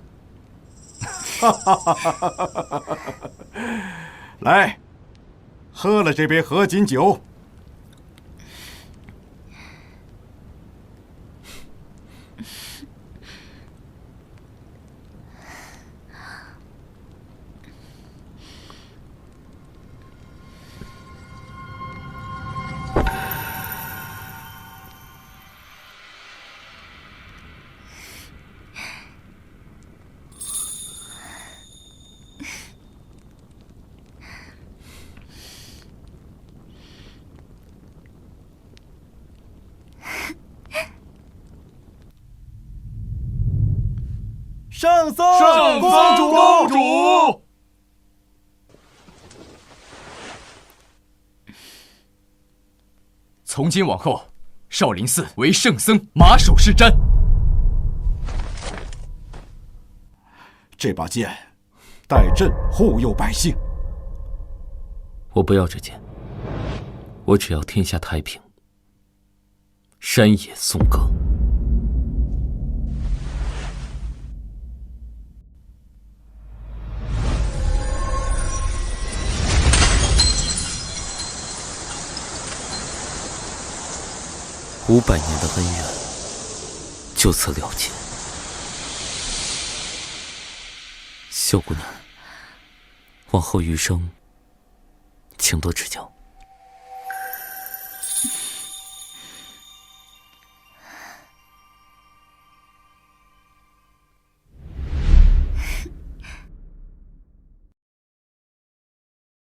来，喝了这杯合卺酒。圣僧，公主。从今往后，少林寺唯圣僧马首是瞻。这把剑，待朕护佑百姓。我不要这剑，我只要天下太平，山野颂歌。500年的恩怨就此了结。秀姑娘，往后余生请多指教。